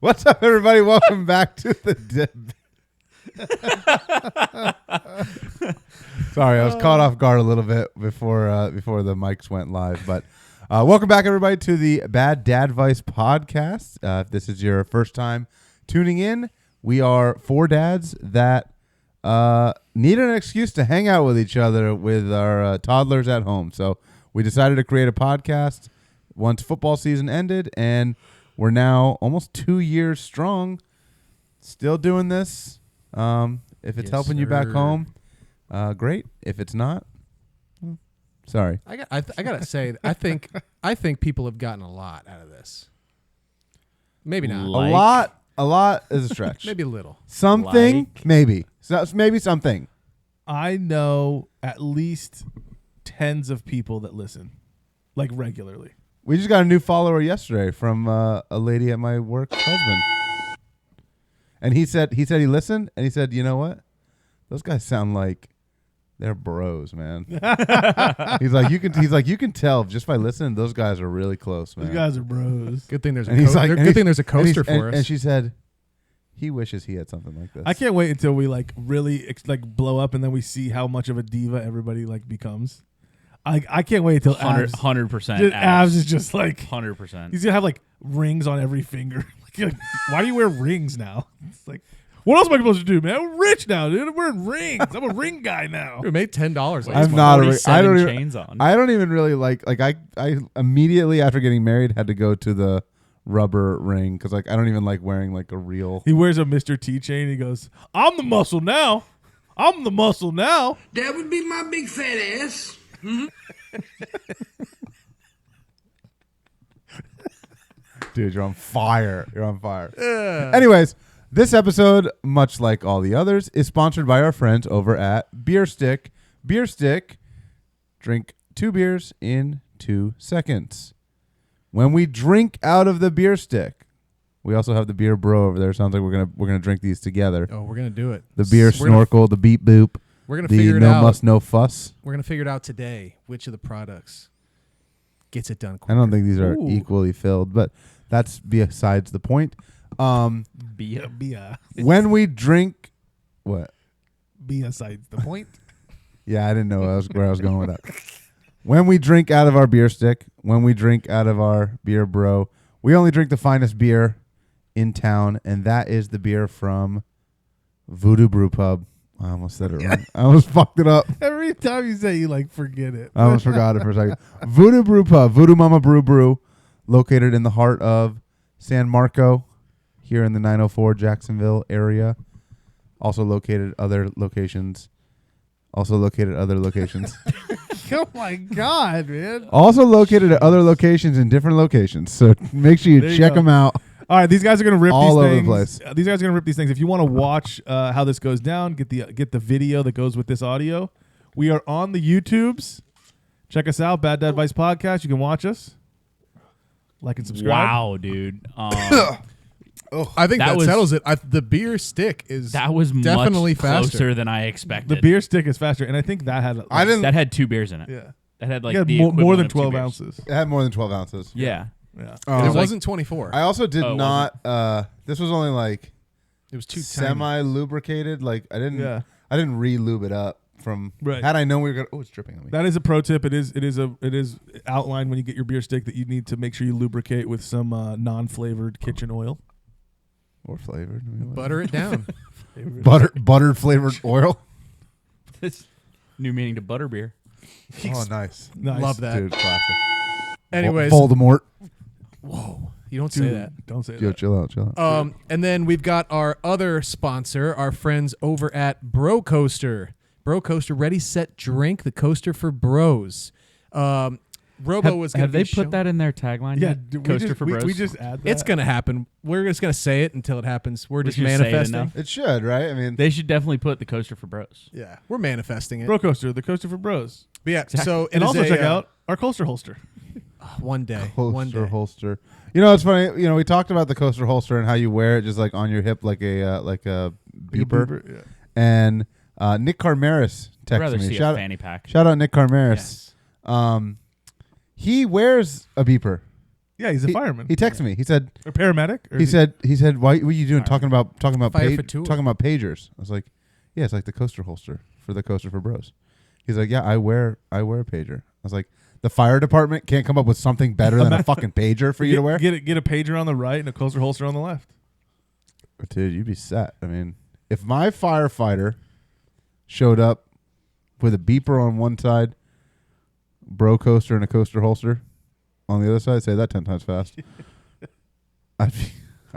What's up, everybody? Welcome back to the. Sorry, I was caught off guard a little bit before the mics went live, but welcome back, everybody, to the Bad Dadvice podcast. If this is your first time tuning in, we are four dads that need an excuse to hang out with each other with our toddlers at home. So we decided to create a podcast once football season ended, and we're now almost 2 years strong, still doing this. If it's helping you back home, great. If it's not, sorry. I gotta say, I think people have gotten a lot out of this. Maybe not. A lot is a stretch. Maybe a little. Something, maybe. So, maybe something. I know at least tens of people that listen, like regularly. We just got a new follower yesterday from a lady at my work husband. And he said he listened, and he said, you know what? Those guys sound like they're bros, man. He's like, you can tell just by listening, those guys are really close, man. Those guys are bros. Good thing there's good thing there's a coaster for us. And she said, he wishes he had something like this. I can't wait until we really blow up, and then we see how much of a diva everybody becomes. I can't wait until 100%. Abs is just 100%. He's gonna have ring on every finger. Why do you wear rings now? It's like, what else am I supposed to do, man? I'm rich now, dude. I'm wearing rings. I'm a ring guy now. We made $10. I'm not I don't even, chains on. I don't even really like I immediately after getting married had to go to the rubber ring because I don't even like wearing a real. He wears a Mr. T chain. He goes, I'm the muscle now. I'm the muscle now. That would be my big fat ass. Dude, you're on fire. You're on fire. Anyways, this episode, much like all the others, is sponsored by our friends over at Bierstick. Bierstick, drink 2 beers in 2 seconds. When we drink out of the Bierstick, we also have the beer bro over there. Sounds like we're gonna drink these together. Oh, we're gonna do it. The beer snorkel, the beep boop. We're gonna figure it no out. muss, no fuss. We're gonna figure it out today. Which of the products gets it done quicker. I don't think these are equally filled, but that's besides the point. Bia. When we drink, what? Besides the point. Yeah, I didn't know where I was going with that. When we drink out of our beer stick, when we drink out of our beer bro, we only drink the finest beer in town, and that is the beer from VooDoo Brew Pub. I almost said it wrong. I almost fucked it up. Every time you say, you forget it. I almost forgot it for a second. VooDoo Brew Pub, VooDoo Mama Brew, located in the heart of San Marco, here in the 904 Jacksonville area. Also located other locations. Oh my God, man. Also located at other locations in different locations. So make sure you check them out. All right, these guys are going to rip all these over things. the place. These guys are going to rip these things. If you want to watch how this goes down, get the video that goes with this audio. We are on the YouTubes. Check us out, Bad Dadvice Podcast. You can watch us. Like and subscribe. Wow, dude. I think that settles it. The beer stick is definitely much closer faster than I expected. The beer stick is faster, and I think that had that had 2 beers in it. Yeah, that had more than equivalent of 2 12 beers. ounces. It had more than 12 ounces. Yeah. it wasn't 24. I also did not. This was only It was too semi-lubricated. I didn't re-lube it up from. Right. Had I known we were gonna. Oh, it's dripping on me. That is a pro tip. It is outlined when you get your beer stick that you need to make sure you lubricate with some non-flavored kitchen oil. Or flavored. Butter it down. Buttered flavored oil. This new meaning to butterbeer. Oh, nice. Love that. Dude, classic. Anyways. Voldemort. Whoa. You don't say that. Don't say Yo, that. chill out. And then we've got our other sponsor, our friends over at Bro Coaster. Bro Coaster, ready, set, drink, the coaster for bros. Robo was going to Have they put that in their tagline Yeah, yet? Coaster for bros? We just add that. It's going to happen. We're just going to say it until it happens. We're just manifesting. It should, right? I mean, They should definitely put the coaster for bros. Yeah, we're manifesting it. Bro Coaster, the coaster for bros. But yeah, so And also check out our coaster holster. one day. holster. You know, it's funny. You know, we talked about the coaster holster and how you wear it just on your hip like a beeper. Yeah. And Nick Carmaris I'd rather texted me. see a fanny pack. Shout out Nick Carmaris. Yes. He wears a beeper. Yeah, he's a fireman. He texted me. He said, a paramedic. Or he said, why? What are you doing? Talking about Fire for tour. talking about pagers. I was like, yeah, it's like the coaster holster for the coaster for bros. He's like, yeah, I wear a pager. I was like, the fire department can't come up with something better than a fucking pager for you to wear. Get a pager on the right and a coaster holster on the left. Dude, you'd be set. I mean, if my firefighter showed up with a beeper on one side, bro coaster and a coaster holster on the other side, say that 10 times fast. I'd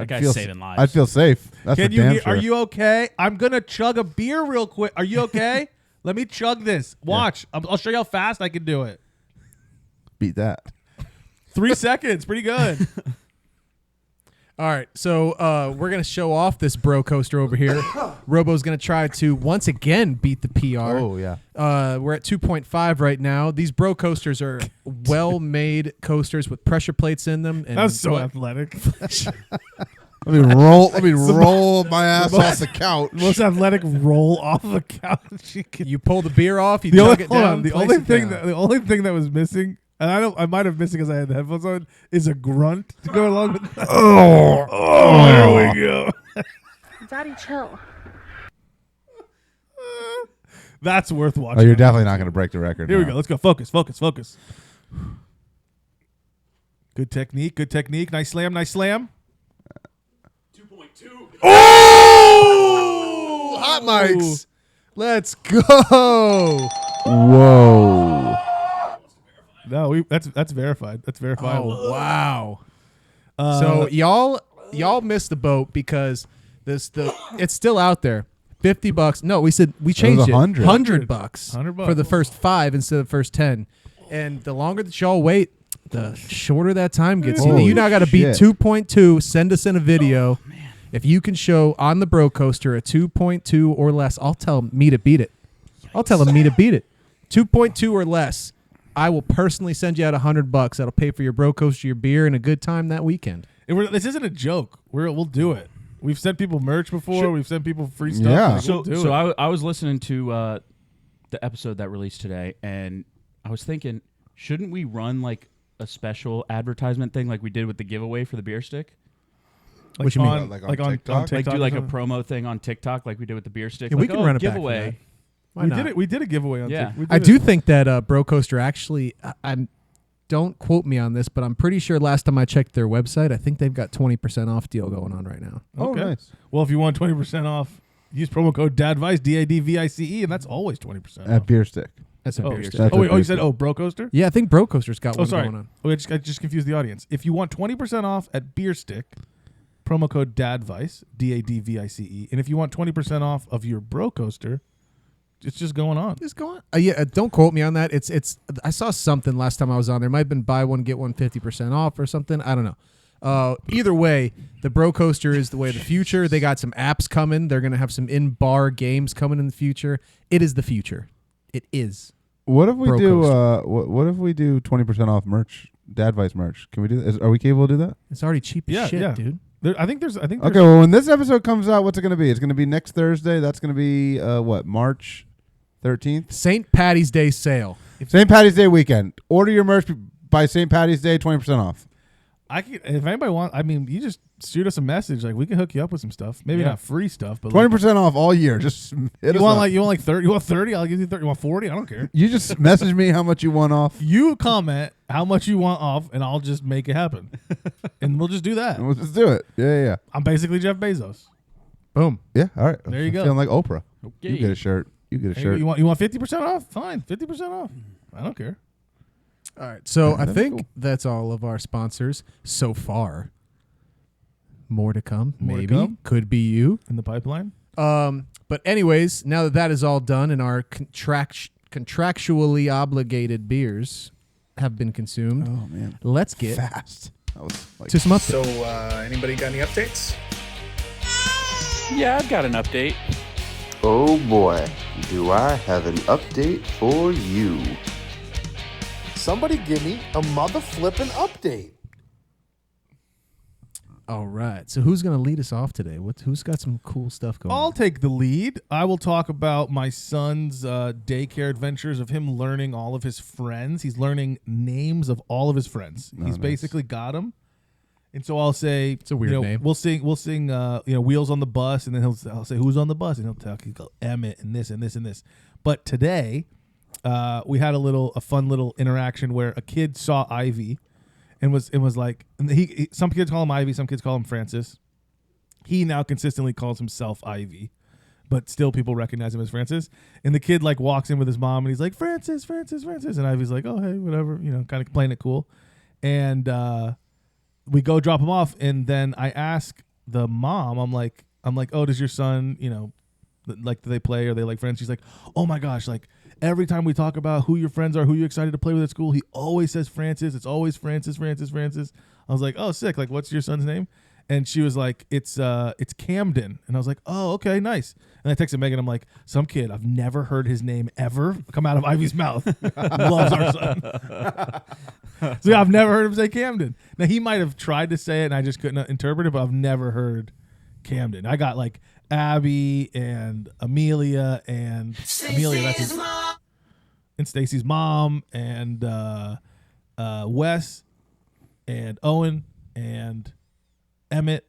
guy's saving lives. I'd feel safe. That's Can for you damn hear, sure. Are you okay? I'm gonna chug a beer real quick. Are you okay? Let me chug this. Watch. I'll show you how fast I can do it. Beat that. 3 seconds. Pretty good. All right, so we're going to show off this bro coaster over here. Robo's going to try to once again beat the PR. Oh, yeah. We're at 2.5 right now. These bro coasters are well-made coasters with pressure plates in them. And That was so athletic. Let me roll my ass off the couch. Most athletic roll off the couch. you pull the beer off, you chug it down. The only thing that was missing, and I might have missed it because I had the headphones on, is a grunt to go along with that. There we go. Daddy, chill. That's worth watching. Oh, you're definitely not going to break the record. Here we now. go. Let's go. Focus. Good technique. Nice slam. 2.2. Oh! Hot mics. Let's go. Whoa. No, that's verified. That's verifiable. Oh, wow. So y'all missed the boat because it's still out there. $50. No, we changed it. $100. $100 $100 for the first 5 instead of the first 10. And the longer that y'all wait, the shorter that time gets. Holy You now got to beat shit. 2.2. Send us in a video. If you can show on the bro coaster a 2.2 or less, I'll tell me to beat it. I'll tell him me to beat it. 2.2 or less, I will personally send you out $100. That'll pay for your bro coaster, your beer, and a good time that weekend. This isn't a joke. We'll do it. We've sent people merch before. We've sent people free stuff. Yeah. Like, we'll do it. I was listening to the episode that released today, and I was thinking, shouldn't we run like a special advertisement thing like we did with the giveaway for the beer stick? Like What you mean? on, Like on like on TikTok? TikTok? Like do like a or something? promo thing on TikTok like we did with the beer stick. Yeah, like, we can run it back for giveaway. that. Why not? We did a giveaway on Yeah. TikTok. We I did do it. think that Bro Coaster actually, don't quote me on this, but I'm pretty sure last time I checked their website, I think they've got 20% off deal going on right now. Oh, Okay. nice. Well, if you want 20% off, use promo code DADVICE, DADVICE, and that's always 20% At off. Bierstick. That's a Oh, beer That's stick. a you beer said, stick. Bro Coaster? Yeah, I think Bro Coaster's got Oh, one sorry. going on. I just confused the audience. If you want 20% off at Bierstick, promo code DADVICE, DADVICE, and if you want 20% off of your Bro Coaster, it's just going on. Just go on. Don't quote me on that. It's. I saw something last time I was on there. It might have been buy one get one 50% off or something. I don't know. Either way, the Bro Coaster is the way of the future. They got some apps coming. They're gonna have some in-bar games coming in the future. It is the future. It is. What if we Bro do? coaster. What if we do 20% off merch? Dadvice merch. Can we do that? Are we capable to do that? It's already cheap as shit, dude. I think there's. Okay. Well, when this episode comes out, what's it going to be? It's going to be next Thursday. That's going to be March 13th. St. Patty's Day sale. St. Patty's Day weekend. Order your merch by St. Patty's Day, 20% off. If anybody wants, you just shoot us a message. Like we can hook you up with some stuff. Maybe not free stuff, but 20% off all year. Just hit you us want up. you want like 30? You want 30? I'll give you 30. You want 40? I don't care. You just message me how much you want off. You comment how much you want off, and I'll just make it happen. And we'll just do that. And we'll just do it. Yeah. I'm basically Jeff Bezos. Boom. Yeah. All right. There you go. Feeling like Oprah. Okay. You get a shirt. You get a shirt. You want 50% off? Fine, 50% off. I don't care. All right. So I that'd be think cool. that's all of our sponsors so far. More to come. More to Maybe. come. Could be you. In the pipeline. But anyways, now that that is all done and our contractually obligated beers have been consumed, Oh man. let's get Fast. That was like to some updates. So, anybody got any updates? Yeah, I've got an update. Oh boy, do I have an update for you. Somebody give me a mother flippin' update. All right. So who's going to lead us off today? Who's got some cool stuff going I'll on? take the lead. I will talk about my son's daycare adventures of him learning all of his friends. He's learning names of all of his friends. Oh, He's nice. basically got them. And so I'll say, It's a weird name. We'll sing, Wheels on the Bus, and then I'll say who's on the bus, and he'll go Emmett and this and this and this. But today, we had a fun little interaction where a kid saw Ivy, and was like, and some kids call him Ivy, some kids call him Francis. He now consistently calls himself Ivy, but still people recognize him as Francis. And the kid like walks in with his mom, and he's like, Francis, Francis, Francis, and Ivy's like, oh hey, whatever, kind of playing it cool. And we go drop him off, and then I ask the mom, I'm like, oh, does your son, like, do they play? Are they like friends? She's like, oh my gosh, like every time we talk about who your friends are, who you're excited to play with at school, he always says Francis. It's always Francis, Francis, Francis. I was like, oh, sick. Like, what's your son's name? And she was like, it's Camden. And I was like, oh, okay, nice. And I texted Megan. I'm like, some kid, I've never heard his name ever come out of Ivy's mouth. Loves our son. So yeah, I've never heard him say Camden. Now, he might have tried to say it, and I just couldn't interpret it, but I've never heard Camden. I got like Abby and Amelia and and Stacy's mom and Wes and Owen and Emmett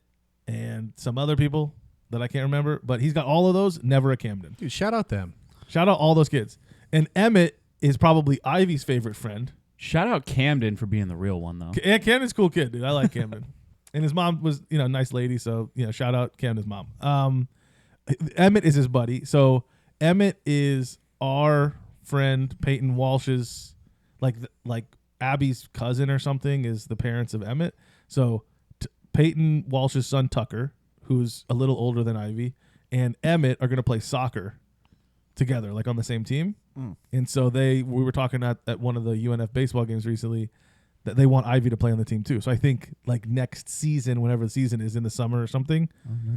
and some other people that I can't remember, but he's got all of those, never a Camden. Dude, shout out them. Shout out all those kids. And Emmett is probably Ivy's favorite friend. Shout out Camden for being the real one, though. Yeah, Camden's a cool kid, dude. I like Camden. And his mom was, a nice lady, so, shout out Camden's mom. Emmett is his buddy. So Emmett is our friend Peyton Walsh's, like Abby's cousin or something, is the parents of Emmett. So Peyton Walsh's son Tucker, who's a little older than Ivy, and Emmett are going to play soccer together, like on the same team. And so we were talking at one of the UNF baseball games recently that they want Ivy to play on the team too. So I think like next season, whenever the season is in the summer or something,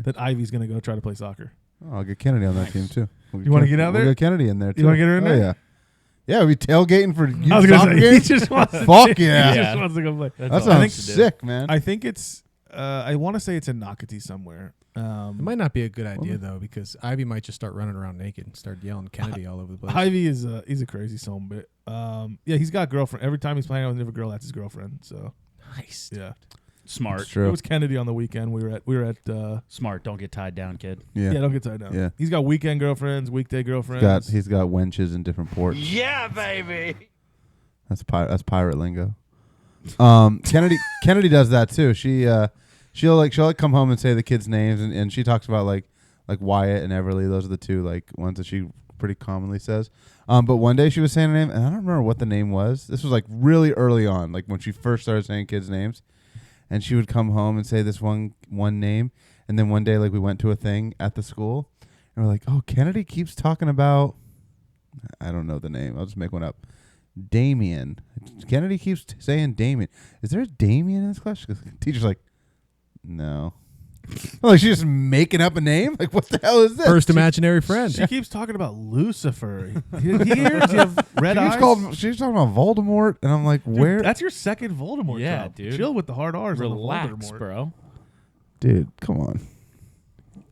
that Ivy's going to go try to play soccer. Oh, I'll get Kennedy on that team too. You want to get out there? We'll get Kennedy in there too. You want to get her in there? Yeah. Yeah, we tailgating for I was going to say, he just wants to Fuck yeah. He just wants to go play. That sounds sick, man. I think it's, I want to say it's in Nocatee somewhere. It might not be a good idea, though, because Ivy might just start running around naked and start yelling Kennedy all over the place. Ivy is he's a crazy son bit. Yeah, he's got a girlfriend. Every time he's playing out with a girl, that's his girlfriend. So Nice. yeah, Smart. It's true. it was Kennedy on the weekend. We were at Smart. Don't get tied down, kid. Yeah. don't get tied down. Yeah. He's got weekend girlfriends, weekday girlfriends. He's got wenches in different ports. Yeah, baby. That's pirate lingo. Kennedy does that too. She'll come home and say the kids' names, and she talks about like Wyatt and Everly. Those are the two like ones that she pretty commonly says. But one day she was saying a name, and I don't remember what the name was. This was like really early on, like when she first started saying kids' names. And she would come home and say this one name, and then one day like we went to a thing at the school, and we're like, oh, Kennedy keeps talking about, I don't know the name. I'll just make one up. Damien. Kennedy keeps saying Damien. Is there a Damien in this class? The teacher's like, no. Like she's just making up a name. Like what the hell is this? First imaginary friend. She keeps talking about Lucifer. He hears you have red eyes. She's talking about Voldemort, and I'm like, Dude, where? that's your second Voldemort. Yeah, drop. dude. Chill with the hard R's. Relax, on the Voldemort. bro. Dude, come on.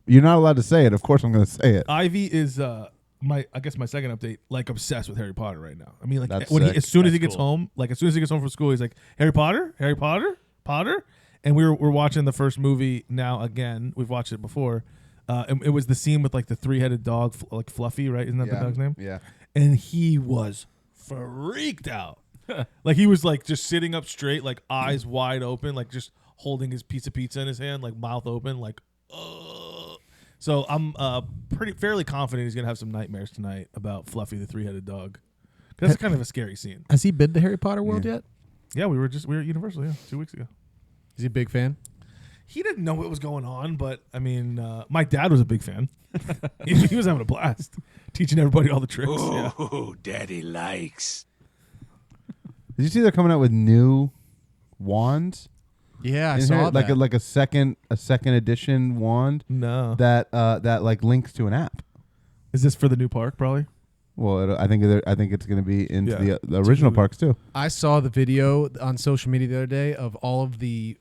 You're not allowed to say it. Of course, I'm going to say it. Ivy is my second update, like obsessed with Harry Potter right now. I mean, like That's when sick. as soon as he That's gets cool. home, from school, he's like, Harry Potter, Harry Potter, Potter. And we're watching the first movie now again. We've watched it before. And it was the scene with like the 3-headed dog, like Fluffy, right? Isn't that the dog's name? Yeah. And he was freaked out. Like he was like just sitting up straight, like eyes wide open, like just holding his piece of pizza in his hand, like mouth open, like. So I'm fairly confident he's gonna have some nightmares tonight about Fluffy the 3-headed dog. That's kind of a scary scene. Has he been to Harry Potter World yet? Yeah, we were at Universal 2 weeks ago. Is he a big fan? He didn't know what was going on, but I mean, my dad was a big fan. he was having a blast, teaching everybody all the tricks. Oh, Daddy likes. Did you see they're coming out with new wands? Yeah, I in saw here? that. Like a second edition wand No, that like links to an app. is this for the new park? Probably. Well, I think it's going to be into Yeah. the original parks too. I saw the video on social media the other day of all of the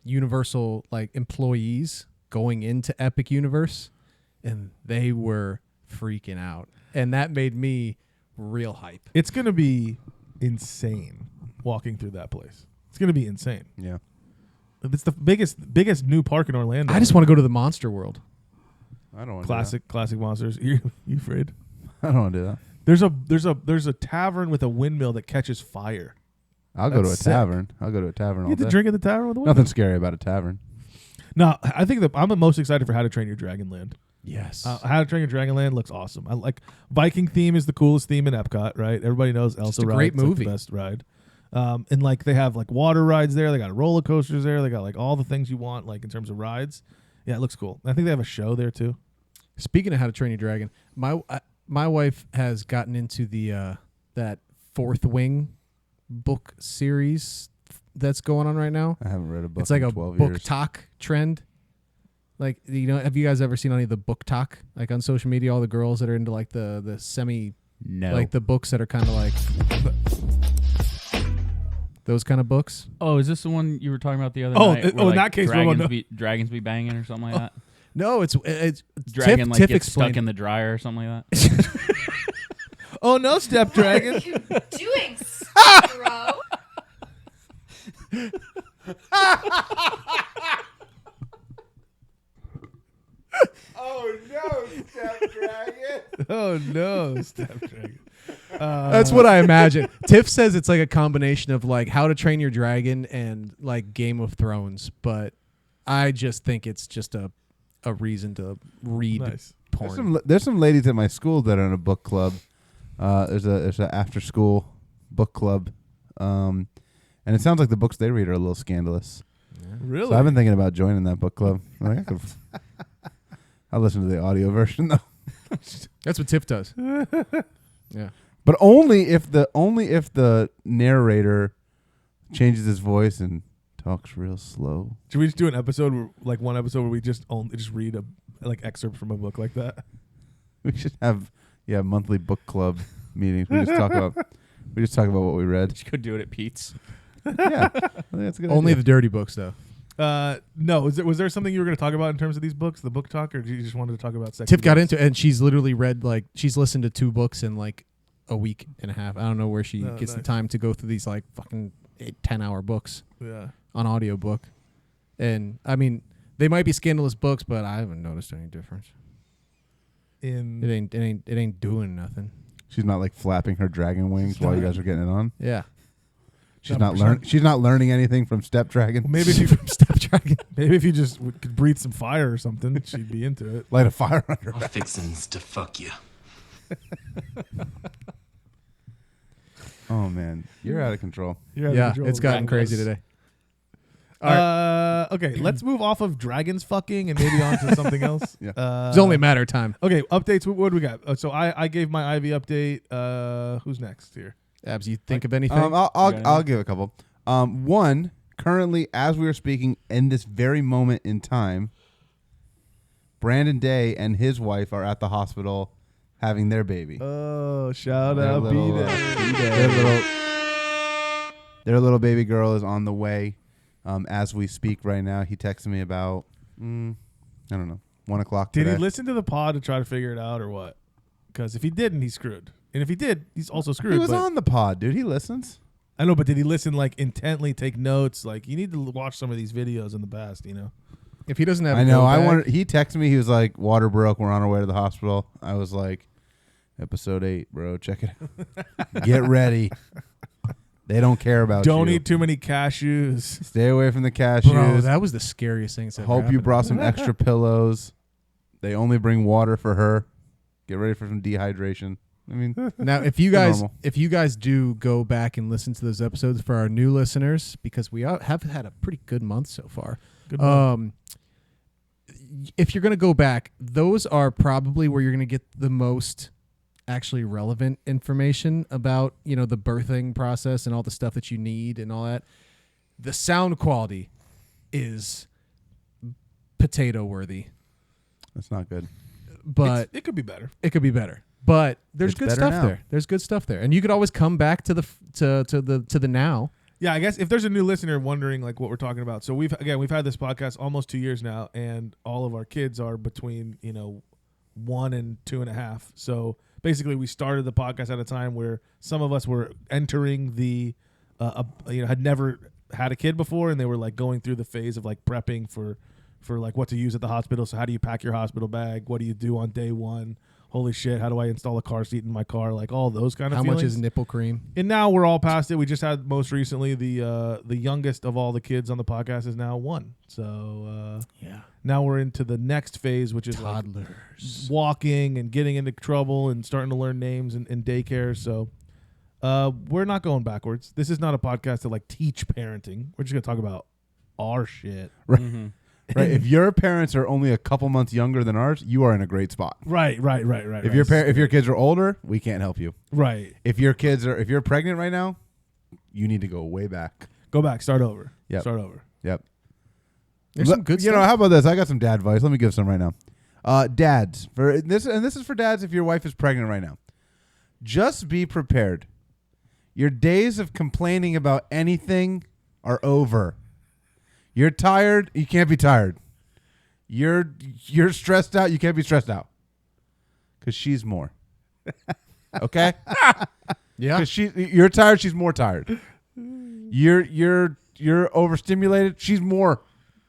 Universal like employees going into Epic Universe, and they were freaking out, and that made me real hype. It's gonna be insane walking through that place. It's gonna be insane. Yeah. It's the biggest new park in Orlando. I just want to go to the Monster World. I don't want classic monsters. You afraid? I don't want to do that. There's a tavern with a windmill that catches fire. I'll go to a That's sick. tavern. I'll go to a tavern all You get day. to drink at the tavern with the windmill. Nothing scary about a tavern. No, I think I'm the most excited for How to Train Your Dragon Land. Yes. How to Train Your Dragon Land looks awesome. I like Viking theme is the coolest theme in Epcot, right? Everybody knows Elsa a ride. great It's, like, movie. the best ride. And like they have like water rides there. They got roller coasters there. They got like all the things you want, like in terms of rides. Yeah, it looks cool. I think they have a show there too. Speaking of How to Train Your Dragon, my wife has gotten into the that Fourth Wing book series that's going on right now. I haven't read a book. It's like in a 12 book years. talk trend. Like, you know, have you guys ever seen any of the book talk? Like on social media, all the girls that are into like the semi, No. like the books that are kind of like those kind of books. Oh, is this the one you were talking about the other Oh, night? in where, that case, Romo, no. dragons be banging or something like that. No, it's Dragon Tiff like gets explained stuck in the dryer or something like that. Oh no, Step Dragon. What are you doing, bro? Oh no, Step Dragon! Oh no, Step Dragon. That's what I imagine. Tiff says it's like a combination of like How to Train Your Dragon and like Game of Thrones, but I just think it's just a reason to read Nice. porn. There's some ladies at my school that are in a book club. There's an after school book club, and it sounds like the books they read are a little scandalous. Really? So I've been thinking about joining that book club. I'll listen to the audio version though. That's what Tiff does. Yeah. But only if the narrator changes his voice and talks real slow. Should we just do an episode, one episode where we just read a excerpt from a book like that? We should have monthly book club meetings. We just talk about what we read. You could do it at Pete's. Yeah, I think that's a good. Only idea. the dirty books though. No. Was there something you were going to talk about in terms of these books, the book talk, or did you just wanted to talk about sex? Tiff got into it, and she's literally read she's listened to 2 books in like a week and a half. I don't know where she gets the nice. time to go through these like fucking 10-hour books Yeah. on audiobook. And I mean, they might be scandalous books, but I haven't noticed any difference. It ain't doing nothing. She's not like flapping her dragon wings while you guys are getting it on. Yeah. She's not learning anything from Step Dragon. Maybe if you Step Dragon. maybe if you just could breathe some fire or something, she'd be into it. Light a fire under her. Fixins to fuck you. Oh man, you're out of control. Yeah, it's gotten crazy today. Okay, let's move off of dragons fucking and maybe on to something else. Yeah. It's only a matter of time. Okay, updates. What do we got? So I gave my Ivy update. Who's next here? Abs, you think of anything? I'll give a couple. One, currently as we are speaking in this very moment in time, Brandon Day and his wife are at the hospital having their baby. Oh, shout Their out little, B-Day. their little baby girl is on the way as we speak right now. He texted me about, I don't know, 1 o'clock Did today. he listen to the pod to try to figure it out or what? Because if he didn't, he's screwed. And if he did, he's also screwed. He was but on the pod, dude. He listens. I know, but did he listen intently, take notes? You need to watch some of these videos in the past, If he doesn't have, I know. go back- He texted me. He was like, "Water broke. We're on our way to the hospital." I was like, "Episode 8, bro. Check it out. Get ready. They don't care about Don't you. eat too many cashews. Stay away from the cashews. Bro, that was the scariest thing. Hope you brought some extra pillows. They only bring water for her. Get ready for some dehydration. I mean, Now, if you Normal. guys do go back and listen to those episodes for our new listeners, because we have had a pretty good month so far. Good one. If you're going to go back, those are probably where you're going to get the most actually relevant information about, the birthing process and all the stuff that you need and all that. The sound quality is potato worthy, that's not good. but It could be better. it could be better. But there's It's good better stuff now. there. There's good stuff there, and you could always come back to the to the now. Yeah, I guess if there's a new listener wondering like what we're talking about, so we've had this podcast almost 2 years now, and all of our kids are between 1 and 2.5. So basically, we started the podcast at a time where some of us were entering the had never had a kid before, and they were like going through the phase of like prepping for like what to use at the hospital. So how do you pack your hospital bag? What do you do on day one? Holy shit, how do I install a car seat in my car? Like all those kind of How feelings. much is nipple cream? And now we're all past it. We just had most recently the youngest of all the kids on the podcast is now 1. So now we're into the next phase, which is Toddlers. like walking and getting into trouble and starting to learn names in daycare. So we're not going backwards. This is not a podcast to like teach parenting. We're just gonna talk about our shit. Right. Right. If your parents are only a couple months younger than ours, you are in a great spot. Right. If your kids are older, we can't help you. Right. If you're pregnant right now, you need to go way back. Go back. Start over. Yep. Start over. Yep. There's some good stuff. How about this? I got some dad advice. Let me give some right now. Dads, for this, and this is for dads if your wife is pregnant right now. Just be prepared. Your days of complaining about anything are over. You're tired. You can't be tired. You're stressed out. You can't be stressed out. Because she's more. Okay? Yeah. Because you're tired. She's more tired. You're overstimulated. She's more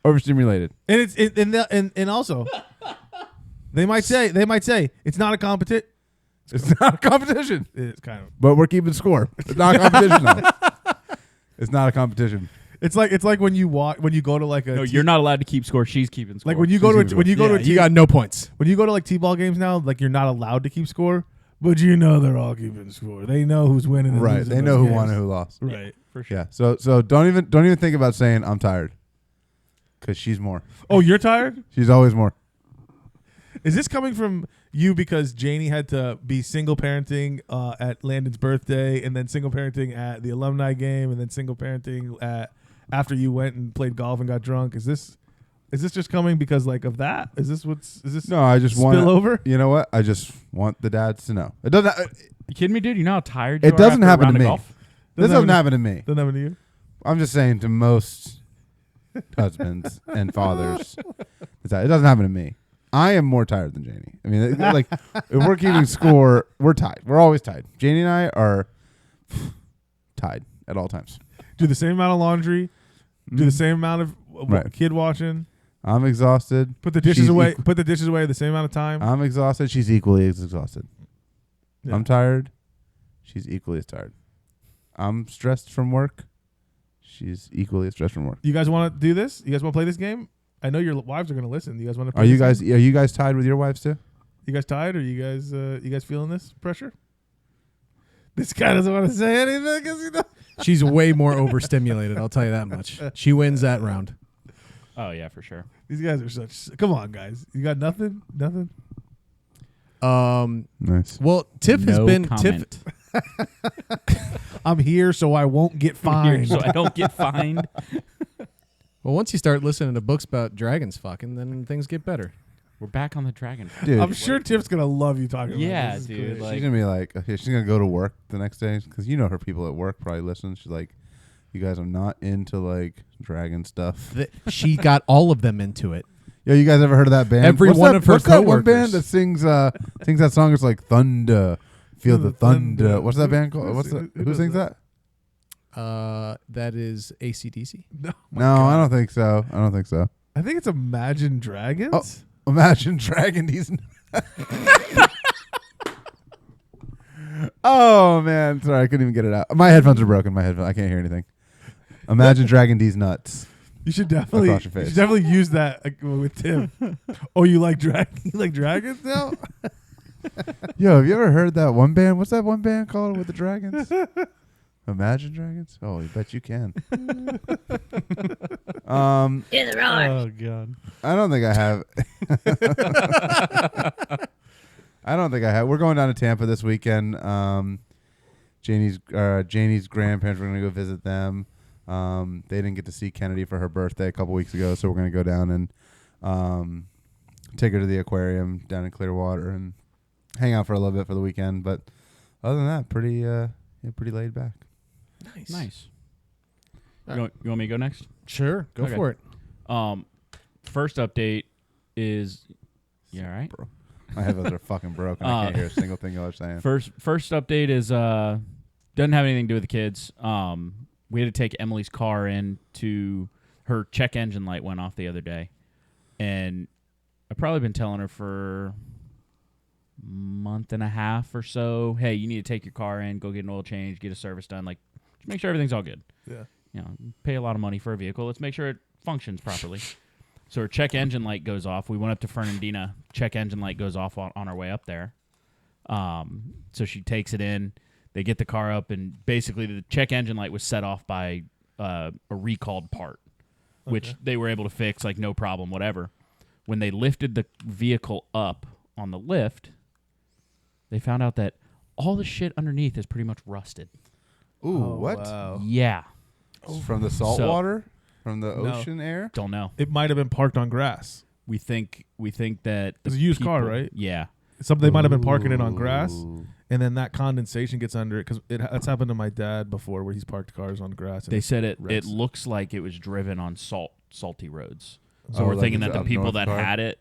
overstimulated. And also, they might say it's not a competition. It's not a competition. It's kind of. But we're keeping score. It's not a competition. Though. It's not a competition. It's like when you go to like a. No, you're not allowed to keep score. She's keeping score. Like when you go to you got no points. when you go to like T-ball games now, like you're not allowed to keep score, but they're all keeping score. They know who's winning. And Right. losing They those know who games. won and who lost. Right. for sure. Yeah. So don't even think about saying I'm tired. Because she's more. Oh, you're tired? She's always more. Is this coming from you because Janie had to be single parenting at Landon's birthday, and then single parenting at the alumni game, and then single parenting after you went and played golf and got drunk? Is this just coming because like of that? Is this No, I just want spill over? You know what? I just want the dads to know. It doesn't. You kidding me, dude? You know how tired you It are doesn't after a happen round to of me. golf? This doesn't happen to me. Doesn't happen to you? I'm just saying to most husbands and fathers, it doesn't happen to me. I am more tired than Janie. I mean, like if we're keeping score, we're tied. We're always tied. Janie and I are tied at all times. Do the same amount of laundry. Do the same amount of Right. kid watching. I'm exhausted. Put the dishes She's away. Put the dishes away the same amount of time. I'm exhausted. She's equally as exhausted. Yeah. I'm tired. She's equally as tired. I'm stressed from work. She's equally as stressed from work. You guys want to do this? You guys want to play this game? I know your wives are going to listen. You guys want to? Are you guys tied with your wives too? You guys tired? Or you guys feeling this pressure? This guy doesn't want to say anything because She's way more overstimulated. I'll tell you that much. She wins that round. Oh yeah, for sure. these guys are such. Come on, guys. You got nothing? Nothing? Nice. Well, Tiff has No been comment. I'm here so I won't get fined. So I don't get fined. Well, once you start listening to books about dragons fucking, then things get better. We're back on the dragon. Dude, I'm sure Tiff's gonna love you talking about Yeah, this. This is dude, great. like- she's gonna be like, okay, she's gonna go to work the next day because her people at work probably listen. She's like, you guys, I'm not into like dragon stuff. She got all of them into it. Yo, you guys ever heard of that band? Every What's one that, of her what's that one coworkers. band that sings that song? It's like Thunder, feel the thunder. What's that band called? Who does sings that? That is AC/DC. No, I don't think so. I think it's Imagine Dragons. Imagine dragging these. Oh man, sorry, I couldn't even get it out. My headphones are broken. I can't hear anything. Imagine dragging these nuts. You should definitely, Across your face. use that with Tim. Oh, you like you like dragons now? Yo, have you ever heard that one band? What's that one band called with the dragons? Imagine Dragons? Oh, you bet you can. You're the wrong. Oh God. I don't think I have. I don't think I have. We're going down to Tampa this weekend. Janie's grandparents, we're going to go visit them. They didn't get to see Kennedy for her birthday a couple weeks ago, so we're going to go down and take her to the aquarium down in Clearwater and hang out for a little bit for the weekend. But other than that, pretty laid back. Nice. Nice. You want me to go next? Sure, go Okay. for it. First update is you all right? Bro. My headphones are fucking broken. I can't hear a single thing y'all are saying. First update is doesn't have anything to do with the kids. We had to take Emily's car in to her check engine light went off the other day, and I've probably been telling her for a month and a half or so, hey, you need to take your car in, go get an oil change, get a service done, like just make sure everything's all good. Yeah. You know, pay a lot of money for a vehicle. Let's make sure it functions properly. So her check engine light goes off. We went up to Fernandina. Check engine light goes off on our way up there. So she takes it in. They get the car up, and basically the check engine light was set off by a recalled part, which they were able to fix, like no problem, whatever. When they lifted the vehicle up on the lift, they found out that all the shit underneath is pretty much rusted. Ooh, what? Wow. Yeah. From the salt So- water? From the ocean air? Don't know. It might have been parked on grass. We think that It's a used car, right? Yeah. They might have been parking it on grass, Ooh. and then that condensation gets under it because that's happened to my dad before, where he's parked cars on grass. And They said it rests. looks like it was driven on salty roads. So Oh, we're like thinking it's that the up people north that car? had it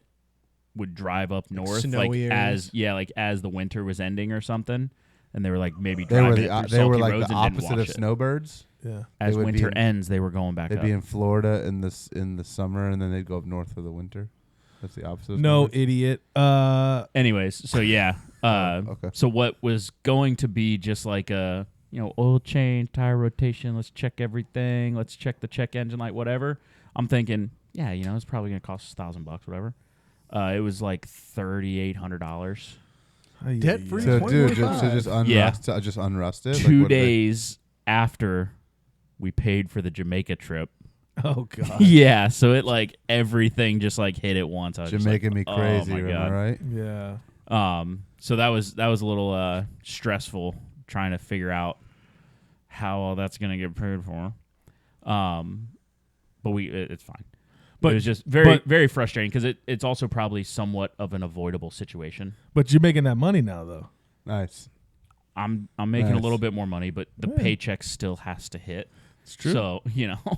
would drive up north, snowy areas. as the winter was ending or something, and they were like maybe They were driving the it through they were salty like roads the and didn't opposite wash of it. snowbirds. Yeah. As They would be winter in- ends, they were going back They'd up. be in Florida in the summer, and then they'd go up north for the winter. That's the opposite. Of No, snowbirds. idiot. Anyways, so yeah. Okay. So what was going to be just like a oil change, tire rotation, let's check everything, let's check the check engine light, whatever. I'm thinking, yeah, it's probably gonna cost us $1,000, whatever. It was like $3,800. Debt free. So, dude, 2025. just unrust, just unrust it. 2 what did they- days after we paid for the Jamaica trip. Oh god. Yeah, so it like everything just like hit at once. I was just Jamaican me like, crazy, oh my am I God. right? Yeah. So that was a little stressful trying to figure out how all that's gonna get paid for. But it's fine. But it was just very frustrating because it's also probably somewhat of an avoidable situation. But you're making that money now, though. Nice. I'm making a Nice. little bit more money, but the paycheck still has to hit. It's true. So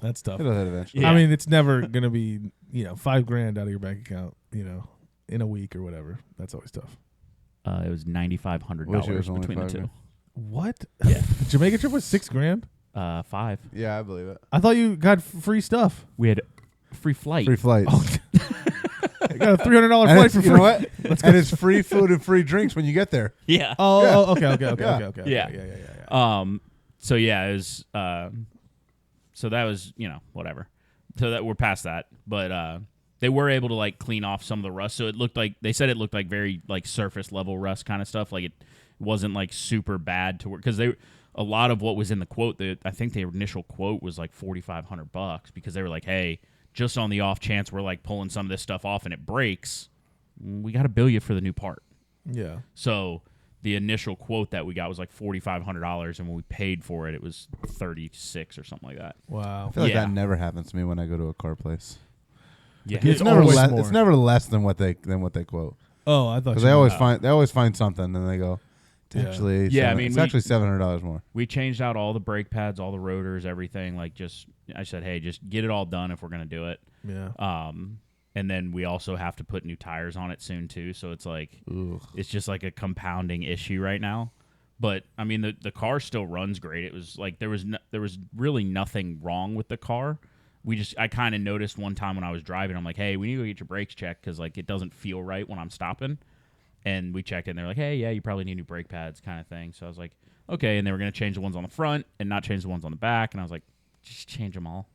That's tough. It'll hit eventually. Yeah. I mean, it's never gonna be $5,000 out of your bank account, in a week or whatever. That's always tough. It was $9,500 Wish it was only between the two. $5,000. What? Yeah. Jamaica trip was $6,000. 5. Yeah, I believe it. I thought you got free stuff. We had free flight. Free flights. I got a $300 and flight it's, for you free. know what? And it's free food and free drinks when you get there. Yeah. Oh, okay. Yeah. Yeah. So yeah, it was. So that was whatever. So that we're past that, but they were able to like clean off some of the rust. So it looked like they said it looked like very like surface level rust kind of stuff. Like it wasn't like super bad to work because a lot of what was in the quote. I think the initial quote was like $4,500 because they were like, hey, just on the off chance we're like pulling some of this stuff off and it breaks, we got to bill you for the new part. Yeah. So the initial quote that we got was like $4,500, and when we paid for it, it was $36 or something like that. Wow. I feel like Yeah. that never happens to me when I go to a car place. Yeah, It's It's never always less. more. It's never less than what they quote. Oh, I thought Because you they always find something, and they go, it's Yeah. actually Yeah, I mean, it's we- actually $700 more. we changed out all the brake pads, all the rotors, everything. Like, I said, hey, just get it all done if we're gonna do it. Yeah. And then we also have to put new tires on it soon too. So it's like it's just like a compounding issue right now. But I mean, the car still runs great. It was like there was really nothing wrong with the car. I kind of noticed one time when I was driving, I'm like, hey, we need to go get your brakes checked because like it doesn't feel right when I'm stopping. And we checked it, and they're like, hey, yeah, you probably need new brake pads kind of thing. So I was like, okay. And they were going to change the ones on the front and not change the ones on the back. And I was like, just change them all.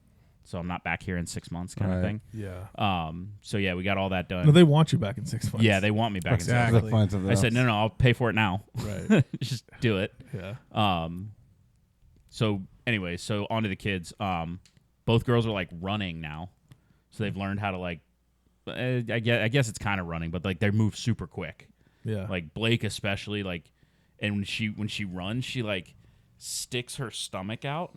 So I'm not back here in 6 months kind of thing. Yeah. So yeah, we got all that done. No, they want you back in 6 months. Yeah, they want me back Exactly. They'll find something in 6 months. I said, else. no, I'll pay for it now. Right. Just do it. Yeah. So anyway, so on to the kids. Both girls are like running now. So they've learned how to like, I guess it's kind of running, but like they move super quick. Yeah. Like Blake especially, like, and when she runs, she like sticks her stomach out,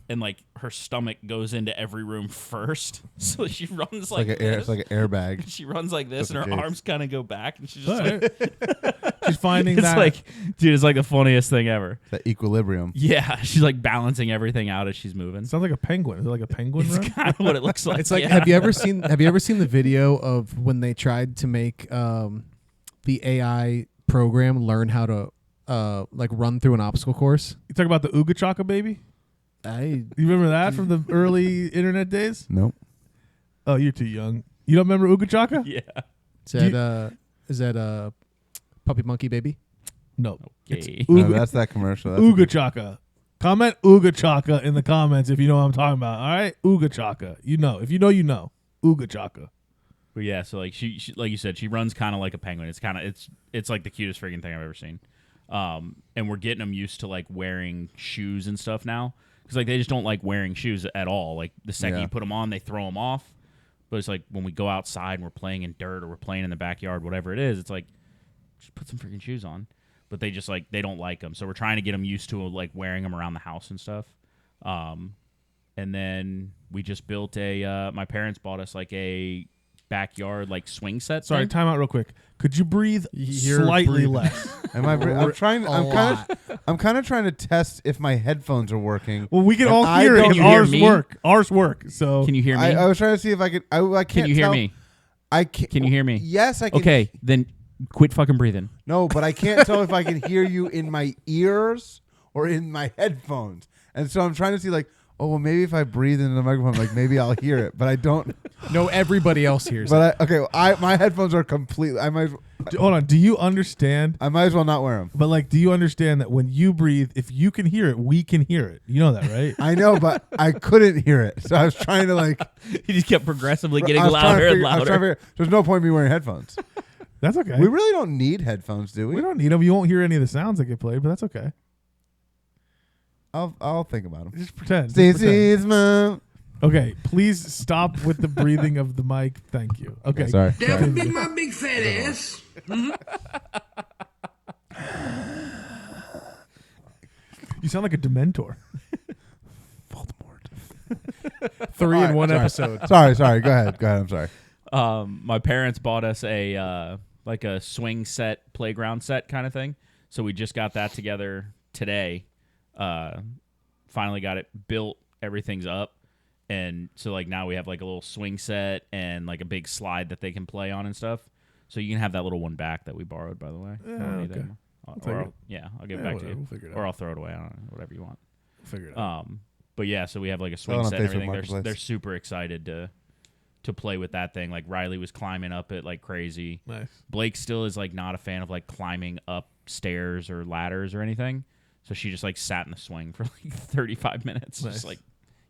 and like her stomach goes into every room first. So she runs It's like like this. it's like an airbag. She runs like this, Just and in her case. arms kind of go back, and she's just All like, right. She's finding It's that. like, dude, it's like the funniest thing ever. That equilibrium. Yeah, she's like balancing everything out as she's moving. Sounds like a penguin. Is it like a penguin It's run? kind of what it looks like. It's like, yeah. have you ever seen the video of when they tried to make the AI program learn how to like run through an obstacle course? You talk about the Oogachaka baby? You remember that from the early internet days? Nope. Oh, you're too young. You don't remember Oogachaka? Yeah. Is that Puppy Monkey Baby? No. Okay. No, that's that commercial. That's a good- Oogachaka. Comment Oogachaka in the comments if you know what I'm talking about. All right? Oogachaka. You know. If you know, you know. Oogachaka. But yeah, so like she like you said, she runs kind of like a penguin. It's kind of it's like the cutest freaking thing I've ever seen. And we're getting them used to like wearing shoes and stuff now, because like they just don't like wearing shoes at all. Like the second you put them on, they throw them off. But it's like when we go outside and we're playing in dirt or we're playing in the backyard, whatever it is, it's like just put some freaking shoes on. But they just like they don't like them, so we're trying to get them used to like wearing them around the house and stuff. And then we just built my parents bought us like a backyard like swing set. Sorry, thing. time out real quick. Could you breathe You're slightly breathing. less? Am I? I'm kind of trying to test if my headphones are working. Well, we can And all I hear it. don't- 'Cause Can you hear Ours me? work. Ours work. So Can you hear me? I was trying to see if I could. I can't. Can you hear tell. me? I can. Can you hear me? Yes, I can. Okay, then quit fucking breathing. No, but I can't tell if I can hear you in my ears or in my headphones. And so I'm trying to see like, oh, well, maybe if I breathe into the microphone, like maybe I'll hear it, but I don't. No, everybody else hears it. But my headphones are completely. hold on. Do you understand? I might as well not wear them. But like, do you understand that when you breathe, if you can hear it, we can hear it? You know that, right? I know, but I couldn't hear it, so I was trying to like. He just kept progressively getting I was trying to louder and figure- I was trying to louder. figure- There's no point in me wearing headphones. That's okay. We really don't need headphones, do we? We don't need them. You won't hear any of the sounds that get played, but that's okay. I'll think about them. Just pretend. Just pretend. Mom. Okay, please stop with the breathing of the mic. Thank you. Okay. Sorry. That would be my big fat ass. You sound like a Dementor. Voldemort. 3 in one sorry. episode. Sorry. Go ahead. I'm sorry. My parents bought us a like a swing set, playground set kind of thing. So we just got that together today. Finally got it built. Everything's up. And so like now we have like a little swing set and like a big slide that they can play on and stuff. So you can have that little one back that we borrowed, by the way. I don't need that okay. anymore. take Or it. I'll give it Yeah, back whatever, to you. we'll figure it Or out. I'll throw it away. I don't know, whatever you want. Figure it out. But yeah, so we have like a Sell swing it on set and Facebook everything. Marketplace. They're super excited to play with that thing. Like Riley was climbing up it like crazy. Nice. Blake still is like not a fan of like climbing up stairs or ladders or anything. So she just like sat in the swing for like 35 minutes. Nice. Just like,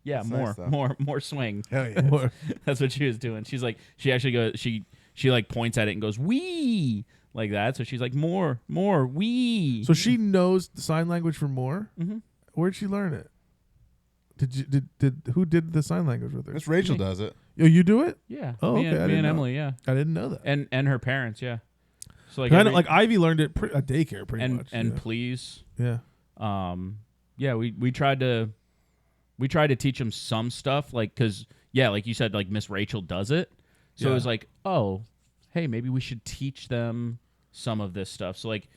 yeah, That's more, nice, though. more swing. Hell yeah. More- That's what she was doing. She's like, she actually goes, she like points at it and goes, wee, like that. So she's like, more, wee. So she knows the sign language for more? Mm-hmm. Where'd she learn it? Did who did the sign language with her? Miss Rachel does it. Oh, you do it? Yeah. Oh, me okay, I and, me didn't and know. Emily, yeah. I didn't know that. And her parents, yeah. So like, I know, like Ivy learned it at daycare pretty and much. and yeah. please. Yeah. Yeah, we tried to teach them some stuff, like, because yeah, like you said, like Miss Rachel does it, so it was like, oh, hey, maybe we should teach them some of this stuff. So like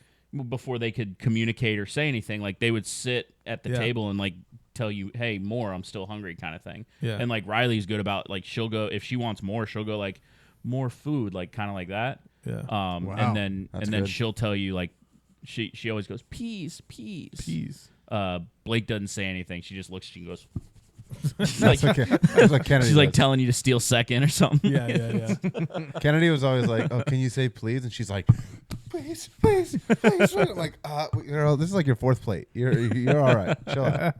before they could communicate or say anything, like they would sit at the Yeah. table and like tell you, hey, more, I'm still hungry, kind of thing. Yeah. And like Riley's good about, like, she'll go, if she wants more, she'll go like, more food, like kind of like that. Yeah. Wow. And then That's and then good. she'll tell you, like, she always goes, peas. Peas. Blake doesn't say anything. She just looks at you and goes, That's like Kennedy. she's like does. telling you to steal second or something. Yeah. Kennedy was always like, "Oh, can you say please?" And she's like, "Please." I'm like, girl, this is like your fourth plate. You're all right. Chill out.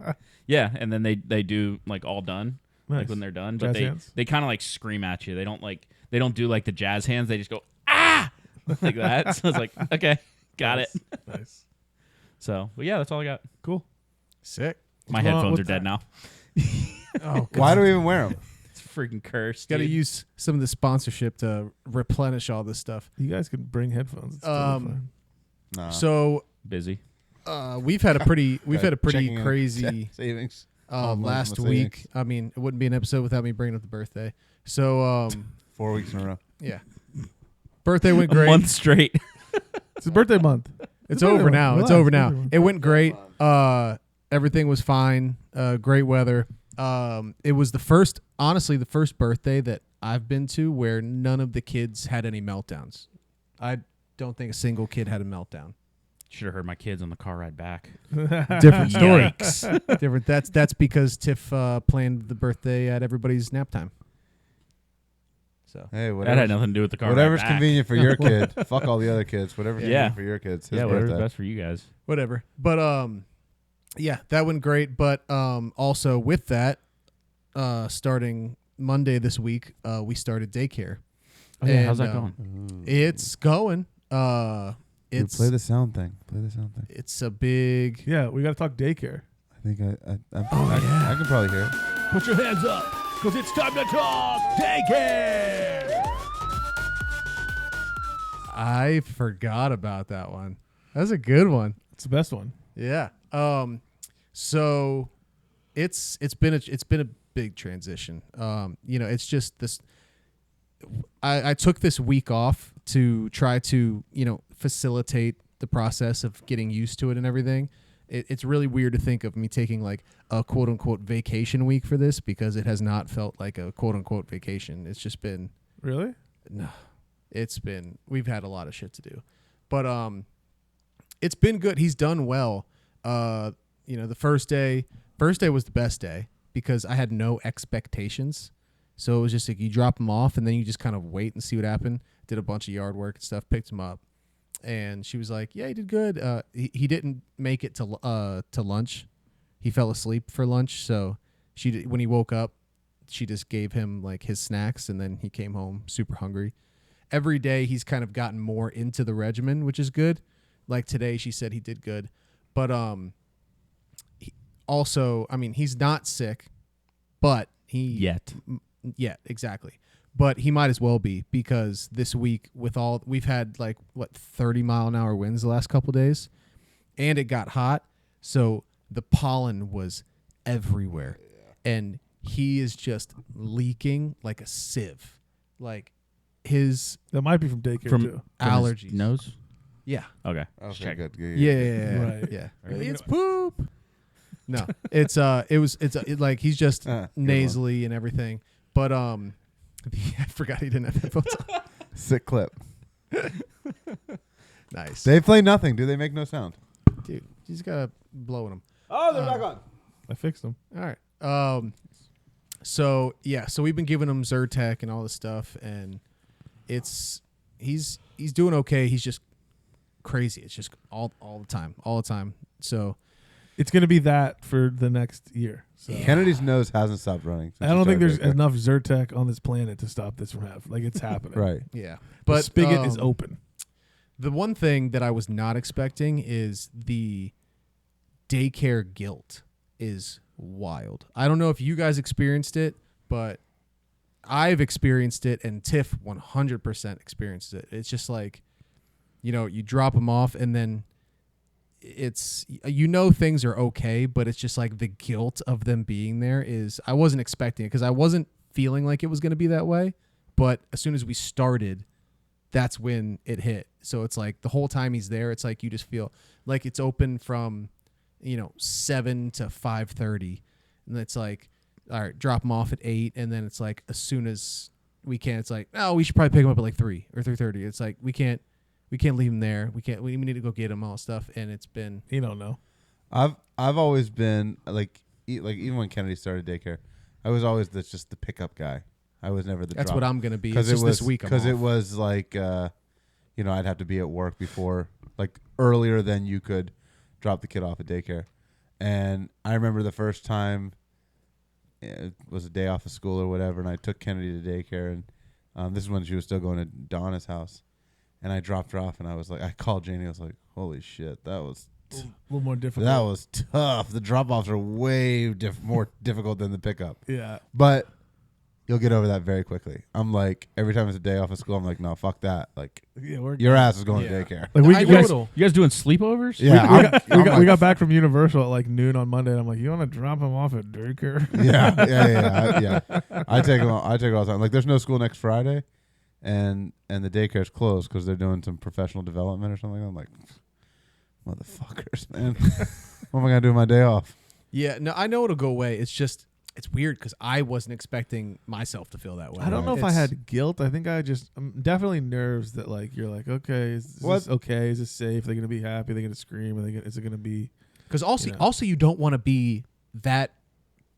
Yeah, and then they do like all done, Nice. like when they're done. But Jazz hands? they kind of like scream at you. They don't do like the jazz hands. They just go ah like that. So it's like, okay, got it. Nice. So, but yeah, that's all I got. Cool. Sick. My going on headphones with are dead that? now. Oh, Why do we even wear them? It's freaking cursed. got to dude. use some of the sponsorship to replenish all this stuff. You guys could bring headphones. It's totally fine. Nah. So busy. we've had a pretty Checking in crazy savings. Oh, last my week. savings. I mean, it wouldn't be an episode without me bringing up the birthday. So 4 weeks in a row. yeah, birthday went A great. month straight. It's his birthday month. It's over now. It's over now. Relax. It went great. Everything was fine. Great weather. It was the first birthday that I've been to where none of the kids had any meltdowns. I don't think a single kid had a meltdown. Should have heard my kids on the car ride back. Different story. Yikes. Different. That's because Tiff planned the birthday at everybody's nap time. So Hey, That had nothing to do with the car whatever's ride back. convenient for your kid. Fuck all the other kids. Whatever's Yeah. convenient for your kids. His Yeah, whatever's birthday. best for you guys. whatever. But yeah, that went great. But also with that, starting Monday this week, we started daycare. Oh, yeah, how's And, that going? It's going. Dude, It's play the sound thing. Play the sound thing. it's a big. Yeah, we got to talk daycare. I think I can probably hear it. Put your hands up, because it's time to talk daycare. I forgot about that one. That's a good one. It's the best one. Yeah. So it's been a big transition. It's just this. I took this week off to try to facilitate the process of getting used to it and everything. It's really weird to think of me taking like a quote unquote vacation week for this because it has not felt like a quote unquote vacation. It's just been Really? no. We've had a lot of shit to do. But it's been good. He's done well. The first day was the best day because I had no expectations. So it was just like you drop him off and then you just kind of wait and see what happened. Did a bunch of yard work and stuff, picked him up. And she was like, "Yeah, he did good." He didn't make it to lunch. He fell asleep for lunch, so when he woke up, she just gave him like his snacks and then he came home super hungry. Every day he's kind of gotten more into the regimen, which is good. Like today she said he did good. But he's not sick, but Yeah, exactly. But he might as well be because this week we've had like 30-mile-an-hour winds the last couple days, and it got hot, so the pollen was everywhere, and he is just leaking like a sieve, like his That might be from daycare From- too. allergies. Nose? Yeah, Okay. Okay, Check. good. yeah, Right. yeah. Right. It's poop. No, it's like he's just Good nasally and everything, but I forgot he didn't have headphones on. Sick clip. Nice. They play nothing. Do they make no sound? Dude, you just gotta blow in them. Oh, they're back on. I fixed them. All right. So we've been giving him Zyrtec and all this stuff, and he's doing okay. He's just crazy. It's just all the time. So It's going to be that for the next year. So. Kennedy's nose hasn't stopped running. I don't think there's enough Zyrtec on this planet to stop this from happening. Like, it's happening. Right. yeah, But but spigot is open. The one thing that I was not expecting is the daycare guilt is wild. I don't know if you guys experienced it, but I've experienced it, and Tiff 100% experienced it. It's just like, you drop them off, and then it's things are okay, but it's just like the guilt of them being there is I wasn't expecting it because I wasn't feeling like it was going to be that way. But as soon as we started, that's when it hit. So it's like the whole time he's there, it's like you just feel like it's open from 7 to 5:30, and it's like, all right, drop him off at 8, and then it's like as soon as we can, it's like, oh, we should probably pick him up at like 3 or 3:30. It's like we can't leave him there. We need to go get him, all stuff. And it's been You don't know. I've always been like even when Kennedy started daycare, I was always just the pickup guy. I was never the. that's drop. what I'm gonna be. It's Because just this week because it off. was like I'd have to be at work before like earlier than you could drop the kid off at daycare. And I remember the first time it was a day off of school or whatever, and I took Kennedy to daycare, and this is when she was still going to Donna's house, and I dropped her off, and I was like, I called Janie, I was like, holy shit, that was A little more difficult. that was tough. The drop offs are way more difficult than the pickup, Yeah. but you'll get over that very quickly. I'm like, every time it's a day off of school, I'm like, no, fuck that. Like, Yeah, we're your ass is going Yeah. to daycare. Like, I you guys, know. You guys doing sleepovers? Yeah, we got back from Universal at like noon on Monday, and I'm like, you want to drop him off at daycare? yeah. I take it all the time. Like, there's no school next Friday, and the daycare's closed because they're doing some professional development or something. I'm like, motherfuckers, man. What am I gonna do with my day off? Yeah, no, I know it'll go away. It's just it's weird because I wasn't expecting myself to feel that way. I don't know if I had guilt. I think I'm definitely nerves that like you're like, okay, is this okay? Is this safe? Are they gonna be happy? Are they gonna scream? Is it gonna be? Because also you don't want to be that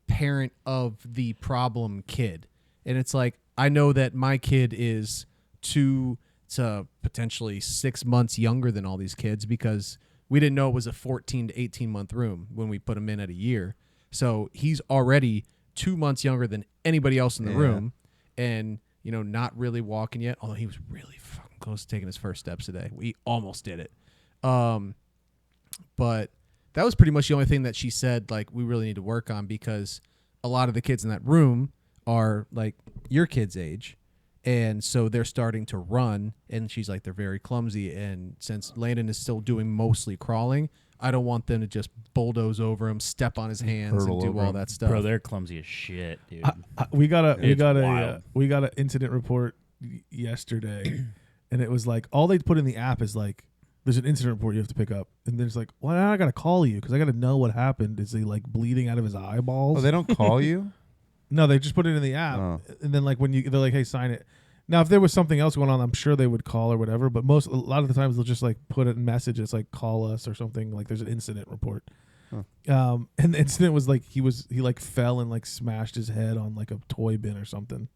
parent of the problem kid, and it's like I know that my kid is 2 to potentially 6 months younger than all these kids because we didn't know it was a 14 to 18 month room when we put him in at a year. So he's already 2 months younger than anybody else in the room, and not really walking yet. Although he was really fucking close to taking his first steps today. We almost did it. But that was pretty much the only thing that she said, like, we really need to work on because a lot of the kids in that room are like your kid's age. And so they're starting to run, and she's like, they're very clumsy. And since Landon is still doing mostly crawling, I don't want them to just bulldoze over him, step on his hands, and do all that stuff. Bro, they're clumsy as shit, dude. We got an incident report yesterday, and it was like all they put in the app is like, there's an incident report you have to pick up, and there's like, well, I gotta call you because I gotta know what happened. Is he like bleeding out of his eyeballs? Oh, they don't call you? No, they just put it in the app, and then like they're like, hey, sign it. Now, if there was something else going on, I'm sure they would call or whatever. But a lot of the times they'll just like put it in messages like call us or something. Like there's an incident report. Huh. And the incident was like he like fell and like smashed his head on like a toy bin or something.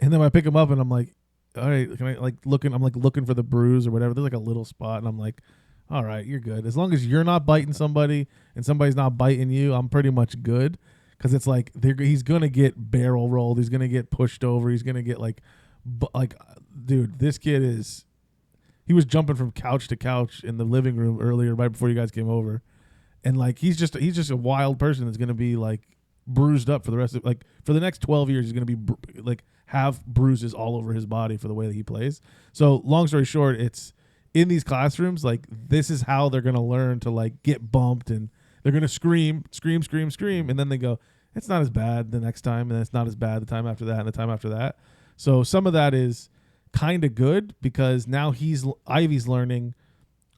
And then I pick him up and I'm like, all right, can I like looking? I'm like looking for the bruise or whatever. There's like a little spot, and I'm like, all right, you're good. As long as you're not biting somebody and somebody's not biting you, I'm pretty much good. Because it's like he's gonna get barrel rolled. He's gonna get pushed over. He's gonna get like, dude, this kid he was jumping from couch to couch in the living room earlier, right before you guys came over, and like he's just a wild person that's gonna be like bruised up for the rest of for the next 12 years. He's gonna be have bruises all over his body for the way that he plays. So long story short, it's in these classrooms like this is how they're gonna learn to like get bumped, and they're gonna scream, and then they go, it's not as bad the next time, and then it's not as bad the time after that, and the time after that. So some of that is kind of good because now Ivy's learning,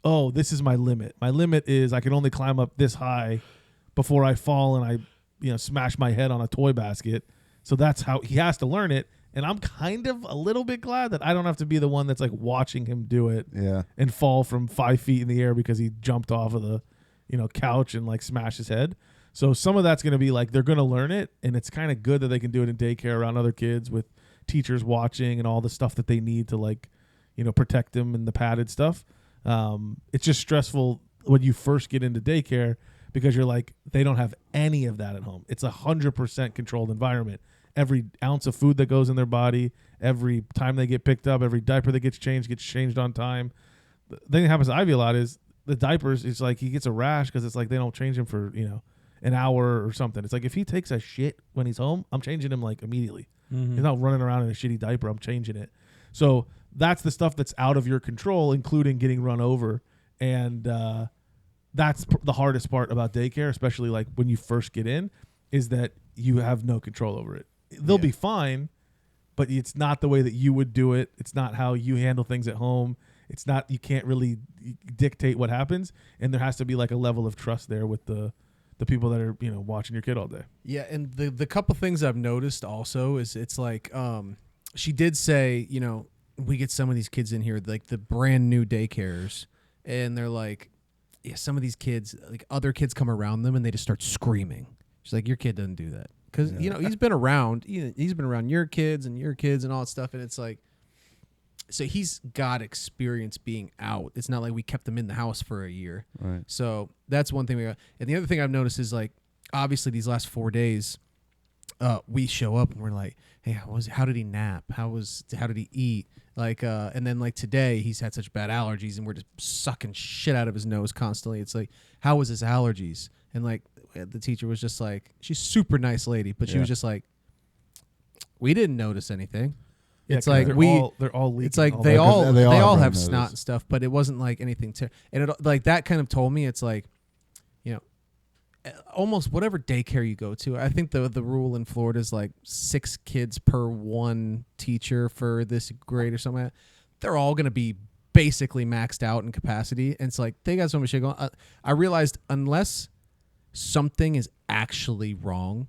oh, this is my limit. My limit is I can only climb up this high before I fall and I smash my head on a toy basket. So that's how he has to learn it. And I'm kind of a little bit glad that I don't have to be the one that's like watching him do it and fall from 5 feet in the air because he jumped off of the couch and like smashed his head. So some of that's going to be like they're going to learn it, and it's kind of good that they can do it in daycare around other kids with teachers watching and all the stuff that they need to like, protect them and the padded stuff. It's just stressful when you first get into daycare because you're like, they don't have any of that at home. It's 100% controlled environment. Every ounce of food that goes in their body, every time they get picked up, every diaper that gets changed on time. The thing that happens to Ivy a lot is the diapers, it's like he gets a rash because it's like they don't change him for, an hour or something. It's like if he takes a shit when he's home, I'm changing him like immediately. Mm-hmm. He's not running around in a shitty diaper. I'm changing it. So that's the stuff that's out of your control, including getting run over. And that's the hardest part about daycare, especially like when you first get in, is that you have no control over it. They'll be fine, but it's not the way that you would do it. It's not how you handle things at home. It's not, you can't really dictate what happens. And there has to be like a level of trust there with the people that are, watching your kid all day. Yeah, and the couple things I've noticed also is it's like she did say, we get some of these kids in here, like the brand new daycares, and they're like, yeah, some of these kids, like other kids come around them and they just start screaming. She's like, your kid doesn't do that. Because, he's been around, he's been around your kids and all that stuff, and it's like, so he's got experience being out. It's not like we kept him in the house for a year. Right. So that's one thing we got. And the other thing I've noticed is like, obviously these last 4 days, we show up and we're like, hey, how did he nap? How did he eat? Like, and then like today he's had such bad allergies and we're just sucking shit out of his nose constantly. It's like, how was his allergies? And like the teacher was just like, she's a super nice lady, but she was just like, we didn't notice anything. Yeah, it's like they're all leaking. It's like all they all have notice. snot and stuff, but it wasn't like anything. And it like that kind of told me it's like, almost whatever daycare you go to. I think the rule in Florida is like 6 kids per 1 teacher for this grade or something like that. They're all going to be basically maxed out in capacity. And it's like, they got so much shit going on. I realized unless something is actually wrong,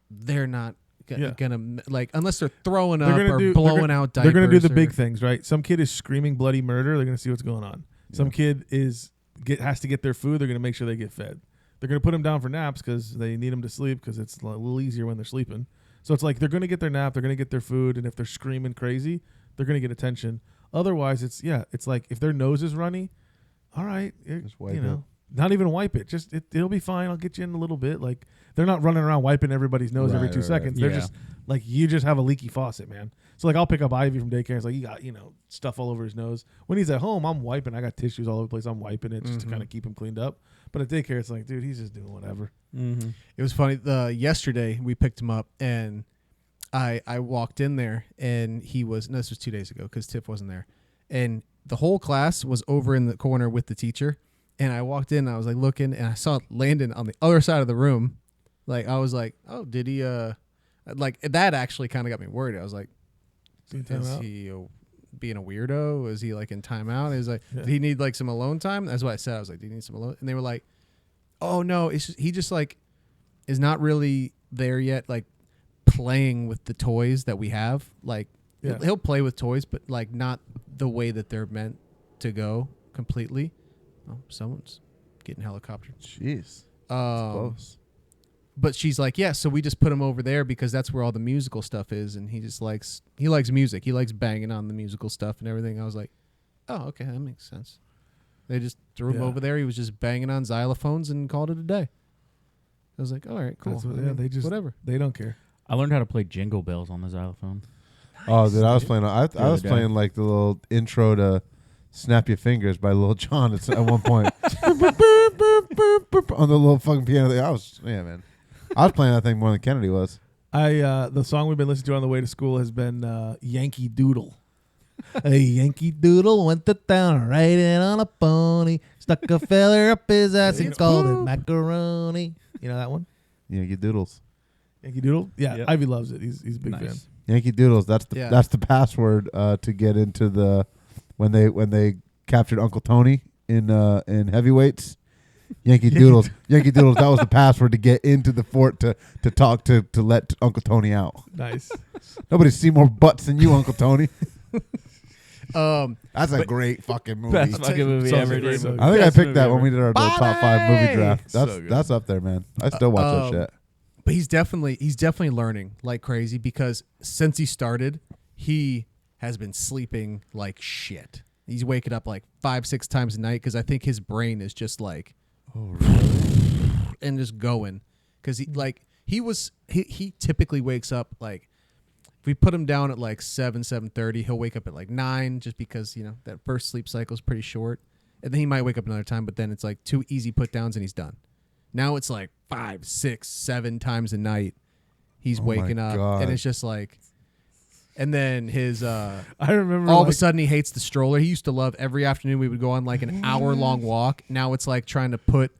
they're not gonna, like, unless they're throwing up or blowing out diapers. They're going to do the big things, right? Some kid is screaming bloody murder. They're going to see what's going on. Some kid has to get their food. They're going to make sure they get fed. They're going to put them down for naps because they need them to sleep because it's a little easier when they're sleeping. So it's like they're going to get their nap. They're going to get their food. And if they're screaming crazy, they're going to get attention. Otherwise, it's like if their nose is runny, all right, Just wipe it. not even wipe it. Just it'll be fine. I'll get you in a little bit. Like they're not running around wiping everybody's nose every 2 seconds. They're just like, you just have a leaky faucet, man. So like I'll pick up Ivy from daycare. It's like, you got stuff all over his nose. When he's at home, I'm wiping. I got tissues all over the place. I'm wiping it just to kind of keep him cleaned up. But at daycare, it's like, dude, he's just doing whatever. Mm-hmm. It was funny. Yesterday we picked him up and I walked in there and this was 2 days ago because Tiff wasn't there. And the whole class was over in the corner with the teacher. And I walked in and I was like looking and I saw Landon on the other side of the room. Like, I was like, oh, did he, like that actually kind of got me worried. I was like, is he being a weirdo? Is he like in timeout? He was like, did he need like some alone time? That's what I said. I was like, do you need some alone? And they were like, oh no, he just like is not really there yet. Like playing with the toys that we have. Like he'll play with toys, but like not the way that they're meant to go completely. Oh, someone's getting helicoptered. Jeez. Close. But she's like, yeah, so we just put him over there because that's where all the musical stuff is, and he likes music. He likes banging on the musical stuff and everything. I was like, oh, okay, that makes sense. They just threw him over there. He was just banging on xylophones and called it a day. I was like, all right, cool. They just whatever. They don't care. I learned how to play Jingle Bells on the xylophone. Nice. Oh, dude, I was playing. I was playing like the little intro to "Snap Your Fingers" by Lil Jon. It's at one point on the little fucking piano. Man. I was playing that thing more than Kennedy was. The song we've been listening to on the way to school has been Yankee Doodle. A Yankee Doodle went to town riding on a pony, stuck a feller up his ass and called it macaroni. You know that one? Yankee Doodles. Yankee Doodle? Yeah, yep. Ivy loves it. He's a big fan. Yankee Doodles. That's the password to get into the when they captured Uncle Tony in heavyweights. Yankee Doodles. Yankee Doodles. That was the password to get into the fort to talk to let Uncle Tony out. Nice. Nobody's seen more butts than you, Uncle Tony. That's a great fucking movie. Best fucking movie ever, dude. I think I picked that when we did our little top 5 movie draft. That's up there, man. I still watch that shit. But he's definitely learning like crazy because since he started, he has been sleeping like shit. He's waking up like 5-6 times a night because I think his brain is just like, oh really, and just going because he typically wakes up like. If we put him down at like 7:30, he'll wake up at like 9 just because, that first sleep cycle is pretty short. And then he might wake up another time, but then it's like 2 easy put downs and he's done. Now it's like 5, 6, 7 times a night he's waking up. God. And it's just like, and then his, I remember all of a sudden he hates the stroller. He used to love every afternoon we would go on like an hour-long walk. Now it's like trying to put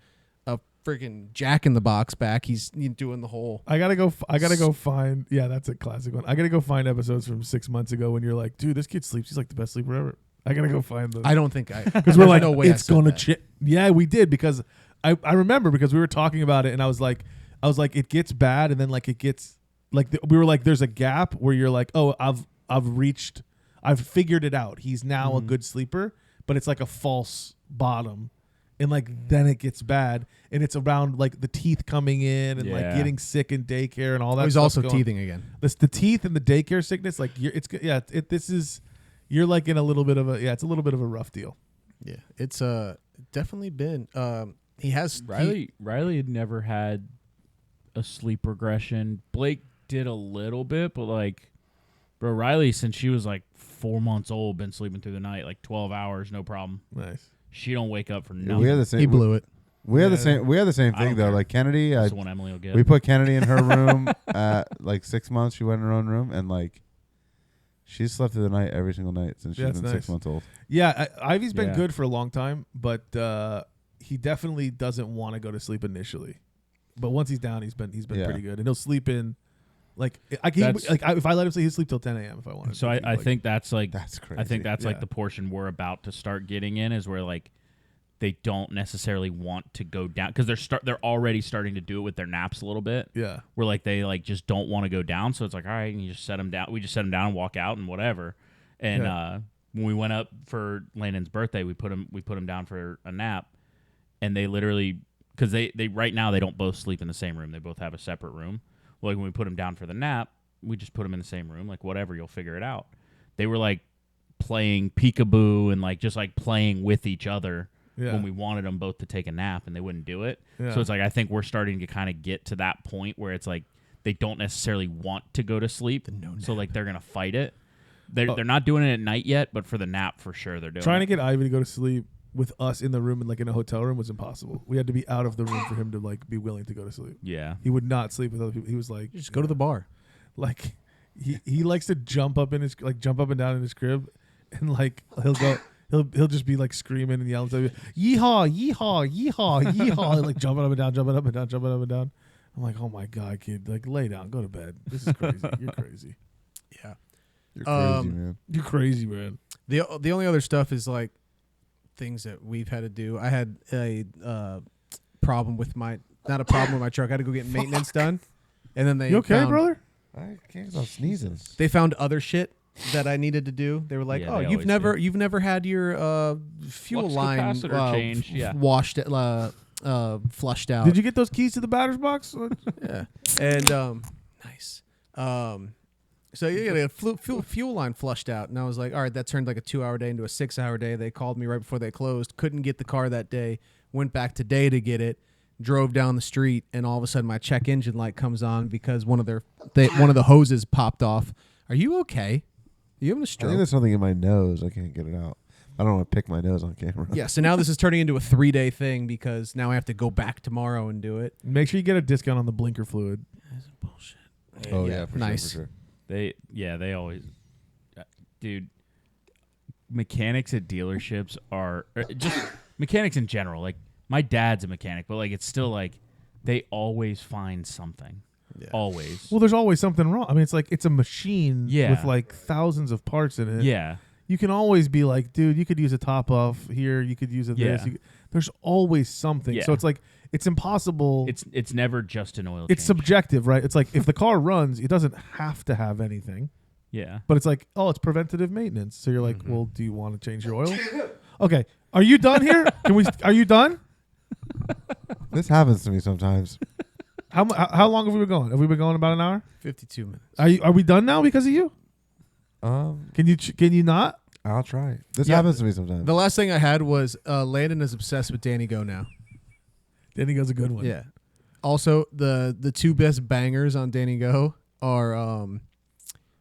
freaking Jack in the Box back. He's doing the whole. I gotta go find. Yeah, that's a classic one. I gotta go find episodes from 6 months ago when you're like, dude, this kid sleeps. He's like the best sleeper ever. I gotta go find those. I don't think because we're like, no way it's gonna. Yeah, we did because I remember because we were talking about it and I was like, it gets bad and then like it gets like we were like, there's a gap where you're like, oh, I've figured it out. He's now a good sleeper, but it's like a false bottom. And like then it gets bad, and it's around like the teeth coming in and like getting sick in daycare and all that. He's also teething again. The teeth and the daycare sickness, like you're like in a little bit of it's a little bit of a rough deal. Yeah, it's definitely been. He has Riley had never had a sleep regression. Blake did a little bit, but like, bro, Riley since she was like 4 months old, been sleeping through the night like 12 hours, no problem. Nice. She don't wake up for nothing. We had the same. He blew it. We had the same. We had the same thing though. care. Like Kennedy, That's the one Emily will get. We put Kennedy in her room at like 6 months. She went in her own room and like she slept through the night every single night since she's been 6 months old. Yeah, Ivy's been good for a long time, but he definitely doesn't want to go to sleep initially. But once he's down, he's been Yeah. pretty good, and he'll sleep in. Like if I let him sleep, he'll sleep till 10 a.m. if I wanted. So I think that's like That's crazy. I think that's like Yeah. the portion we're about to start getting in is where like they don't necessarily want to go down because they're already starting to do it with their naps a little bit. Yeah. Where like they like just don't want to go down, so it's like all right, and you just set them down. We just set them down and walk out and whatever. And when we went up for Landon's birthday, we put him down for a nap, and they literally because they right now they don't both sleep in the same room. They both have a separate room. Like when we put him down for the nap, we just put him in the same room. Like whatever, you'll figure it out. They were like playing peekaboo and like just like playing with each other when we wanted them both to take a nap, and they wouldn't do it. Yeah. So it's like I think we're starting to kind of get to that point where it's like they don't necessarily want to go to sleep, so like they're gonna fight it. They're not doing it at night yet, but for the nap for sure they're doing. Trying to it. get Ivy to go to sleep with us in the room and like in a hotel room was impossible. We had to be out of the room for him to like be willing to go to sleep. Yeah. He would not sleep with other people. He was like, Just go to the bar. like he likes to jump up and down in his crib, and like he'll just be like screaming and yelling, yeehaw, yeehaw, yeehaw, yeehaw, and, like jumping up and down, jumping up and down, jumping up and down. I'm like, oh my god, kid, like lay down, go to bed. This is crazy. You're crazy. Yeah. You're crazy, man. You're crazy, man. The only other stuff is like things that we've had to do. I had a problem with my truck. I had to go get maintenance done, and then they You okay, found, brother? I can't stop sneezing. They found other shit that I needed to do. They were like, Yeah, "Oh, they you've always never had your fuel Flux line capacitor changed, yeah. washed flushed out." Did you get those keys to the batter's box? Yeah, and nice. So you got a fuel line flushed out, and I was like, all right, that turned like a 2-hour day into a 6-hour day. They called me right before they closed. Couldn't get the car that day. Went back today to get it. Drove down the street, and all of a sudden my check engine light comes on because one of the hoses popped off. Are you okay? Are you having a I stroke? think there's something in my nose. I can't get it out. I don't want to pick my nose on camera. Yeah. So now this is turning into a 3-day thing because now I have to go back tomorrow and do it. Make sure you get a discount on the blinker fluid. That's bullshit. Oh yeah, for nice. sure, for sure. They always, dude. Mechanics at dealerships are just mechanics in general. Like my dad's a mechanic, but like it's still like they always find something. Yeah. Always. Well, there's always something wrong. I mean, it's like it's a machine Yeah. with like thousands of parts in it. Yeah. You can always be like, dude, you could use a top off here. You could use a this. Yeah. There's always something. Yeah. So it's like it's impossible. It's never just an oil. It's change. subjective, right? It's like if the car runs, it doesn't have to have anything. Yeah. But it's like, oh, it's preventative maintenance. So you're like, well, do you want to change your oil? Okay. Are you done here? Are you done? This happens to me sometimes. How long have we been going? Have we been going about an hour? 52 minutes. Are we done now because of you? Can you not? I'll try. This Yeah. happens to me sometimes. The last thing I had was Landon is obsessed with Danny Go now. Danny Go's a good one. Yeah. Also, the two best bangers on Danny Go are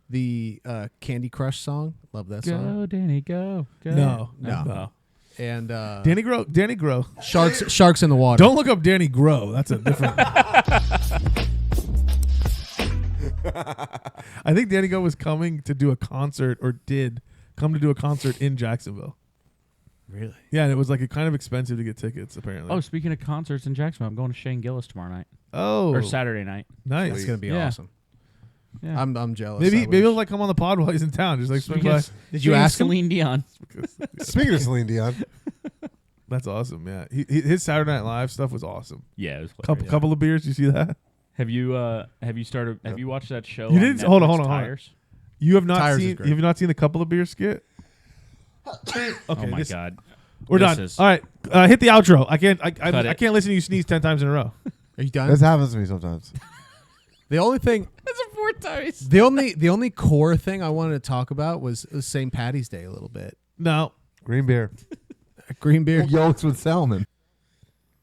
the Candy Crush song. Love that song. Go, Danny, go. No. And Danny Grow. Sharks in the water. Don't look up Danny Grow. That's a different. I think Danny Go was coming to do a concert, or did come to do a concert in Jacksonville. Really? Yeah, and it was like kind of expensive to get tickets, apparently. Oh, speaking of concerts in Jacksonville, I'm going to Shane Gillis tomorrow night Oh, or Saturday night. nice. That's gonna be Yeah. awesome. Yeah. I'm jealous. Maybe I wish. he'll like come on the pod while he's in town. Just like swing by. Did you ask him? Celine Dion? Speaking of Celine Dion, That's awesome. Yeah, his Saturday Night Live stuff was awesome. Yeah, it was hilarious. Couple of beers. You see that? Have you watched that show? You on didn't- hold on, Netflix, hold on. Tires? You have not Tires is seen. great. You have not seen the couple of beer skit. Okay, Oh my this- god. we're This done. is- All right, hit the outro. I can't. I it. can't listen to you sneeze 10 times in a row. Are you done? this happens to me sometimes. The only thing. That's a 4 times. The only core thing I wanted to talk about was St. Patty's Day a little bit. No, Green beer. Green beer. Yolks with salmon.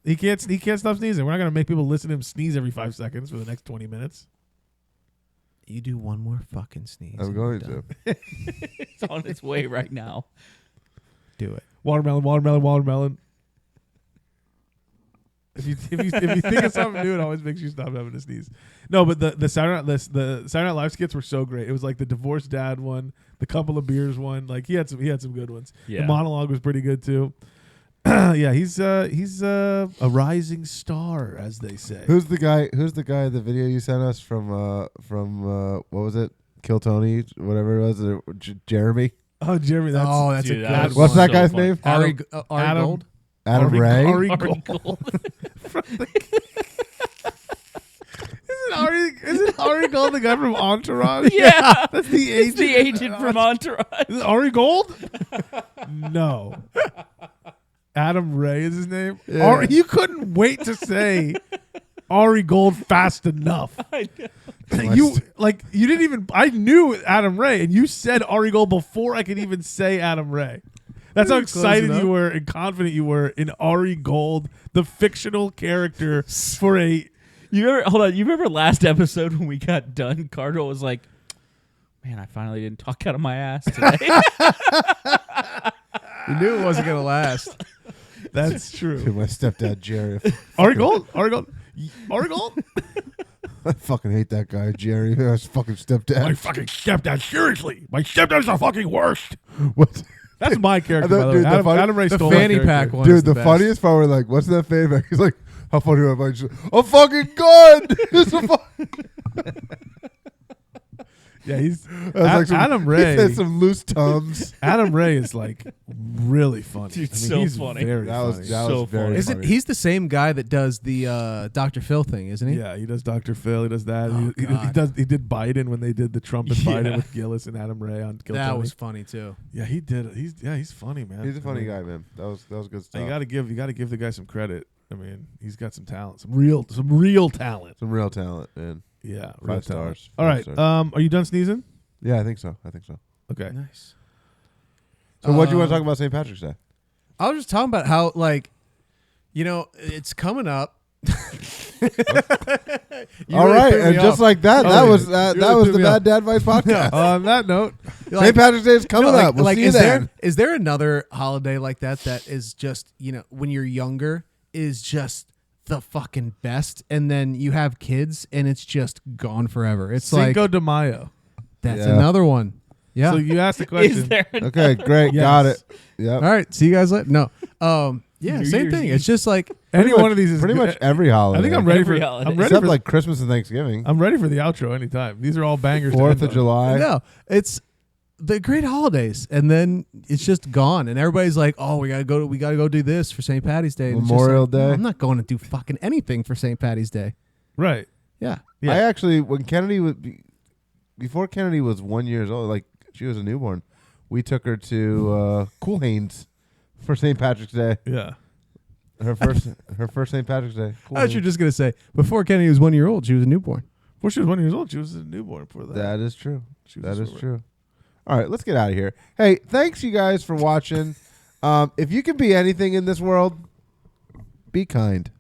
he can't stop sneezing. We're not gonna make people listen to him sneeze every 5 seconds for the next 20 minutes. You do one more fucking sneeze. I'm and going you're to. done. It's on its way right now. Do it. Watermelon. If you think of something new, it always makes you stop having to sneeze. No, but the Saturday Night Live skits were so great. It was like the divorced dad one, the couple of beers one. Like he had some good ones. Yeah. The monologue was pretty good too. Yeah, he's a rising star, as they say. Who's the guy? Who's the guy? The video you sent us from what was it? Kill Tony, whatever it was. Jeremy. Oh, Jeremy, that's that's dude, a that good was What's one. that guy's name? Ari Adam- Gold. Adam Ray. Ari Ari Gold. Gold. Isn't Ari Gold the guy from Entourage? Yeah. That's the It's agent. the agent from Entourage. Is it Ari Gold? No. Adam Ray is his name. Yeah. You couldn't wait to say Ari Gold fast enough. I know. You didn't even. I knew Adam Ray, and you said Ari Gold before I could even say Adam Ray. That's how Close excited enough. you were and confident you were in Ari Gold, the fictional character for a. You remember last episode when we got done? Cardinal was like, "Man, I finally didn't talk out of my ass today." You knew it wasn't gonna last. That's true. Dude, my stepdad Jerry. Ari Gold. Ari Gold. Ari Gold. I fucking hate that guy, Jerry. That's fucking stepdad. My fucking stepdad. Seriously, my stepdad's the fucking worst. What? That's my character. I thought- By the dude, way. the Adam, funny- Adam Ray The stole my fanny character. pack one. Dude, the funniest part was like, what's that favorite? He's like, how funny am I? I'm fucking good. It's a Yeah, he's like Adam He Ray. said some loose tums. Adam Ray is like really funny. Dude, I mean, so he's funny. Very That was funny. that So was very funny. Is it? funny. He's the same guy that does the Dr. Phil thing, isn't he? Yeah, he does Dr. Phil. He does that. Oh, he God. did Biden when they did the Trump and Yeah. Biden with Gillis and Adam Ray on Kill That Tony. was funny too. Yeah, he did. He's funny, man. He's a funny I mean, guy, man. That was good stuff. You got to give the guy some credit. I mean, he's got some talent, some real talent. some real talent, man. Yeah, 5 real talent. stars. All 5 right. stars. Are you done sneezing? Yeah, I think so. Okay. Nice. So, what do you want to talk about St. Patrick's Day? I was just talking about how, like, it's coming up. All right, and just like that, Oh, that yeah. was You that really was threw the me Bad off. Dad Advice podcast. On that note, St. Patrick's Day is coming up. We'll see you is then. there another holiday like that is just, when you're younger is just the fucking best, and then you have kids and it's just gone forever. It's Cinco like de Mayo. that's Yeah. another one. Yeah. So you asked the question. Is there? Okay, great, Yes. got it. Yep. All right. See you guys later. No. Yeah. New Same Year's thing. Eve. It's just like Any Pretty one of these is pretty good. much every holiday. I think I'm ready Every for. holiday. I'm ready except for like Christmas and Thanksgiving. I'm ready for the outro anytime. These are all bangers. to 4th end of on. July. no. It's the great holidays, and then it's just gone, and everybody's like, "Oh, we gotta go do this for St. Patty's Day." And it's just Memorial like, no, Day. I'm not going to do fucking anything for St. Patty's Day. Right. Yeah. Yeah. I actually, when Kennedy was, before Kennedy was 1 year old, like she was a newborn, we took her to Cool Hanes for St. Patrick's Day. Yeah. Her first St. Patrick's Day. Cool I thought you were Hanes. just gonna say before Kennedy was 1 year old, she was a newborn. Before she was 1 year old, she was a newborn before that. That is true. She was That a is swimmer. true. All right, let's get out of here. Hey, thanks you guys for watching. If you can be anything in this world, be kind.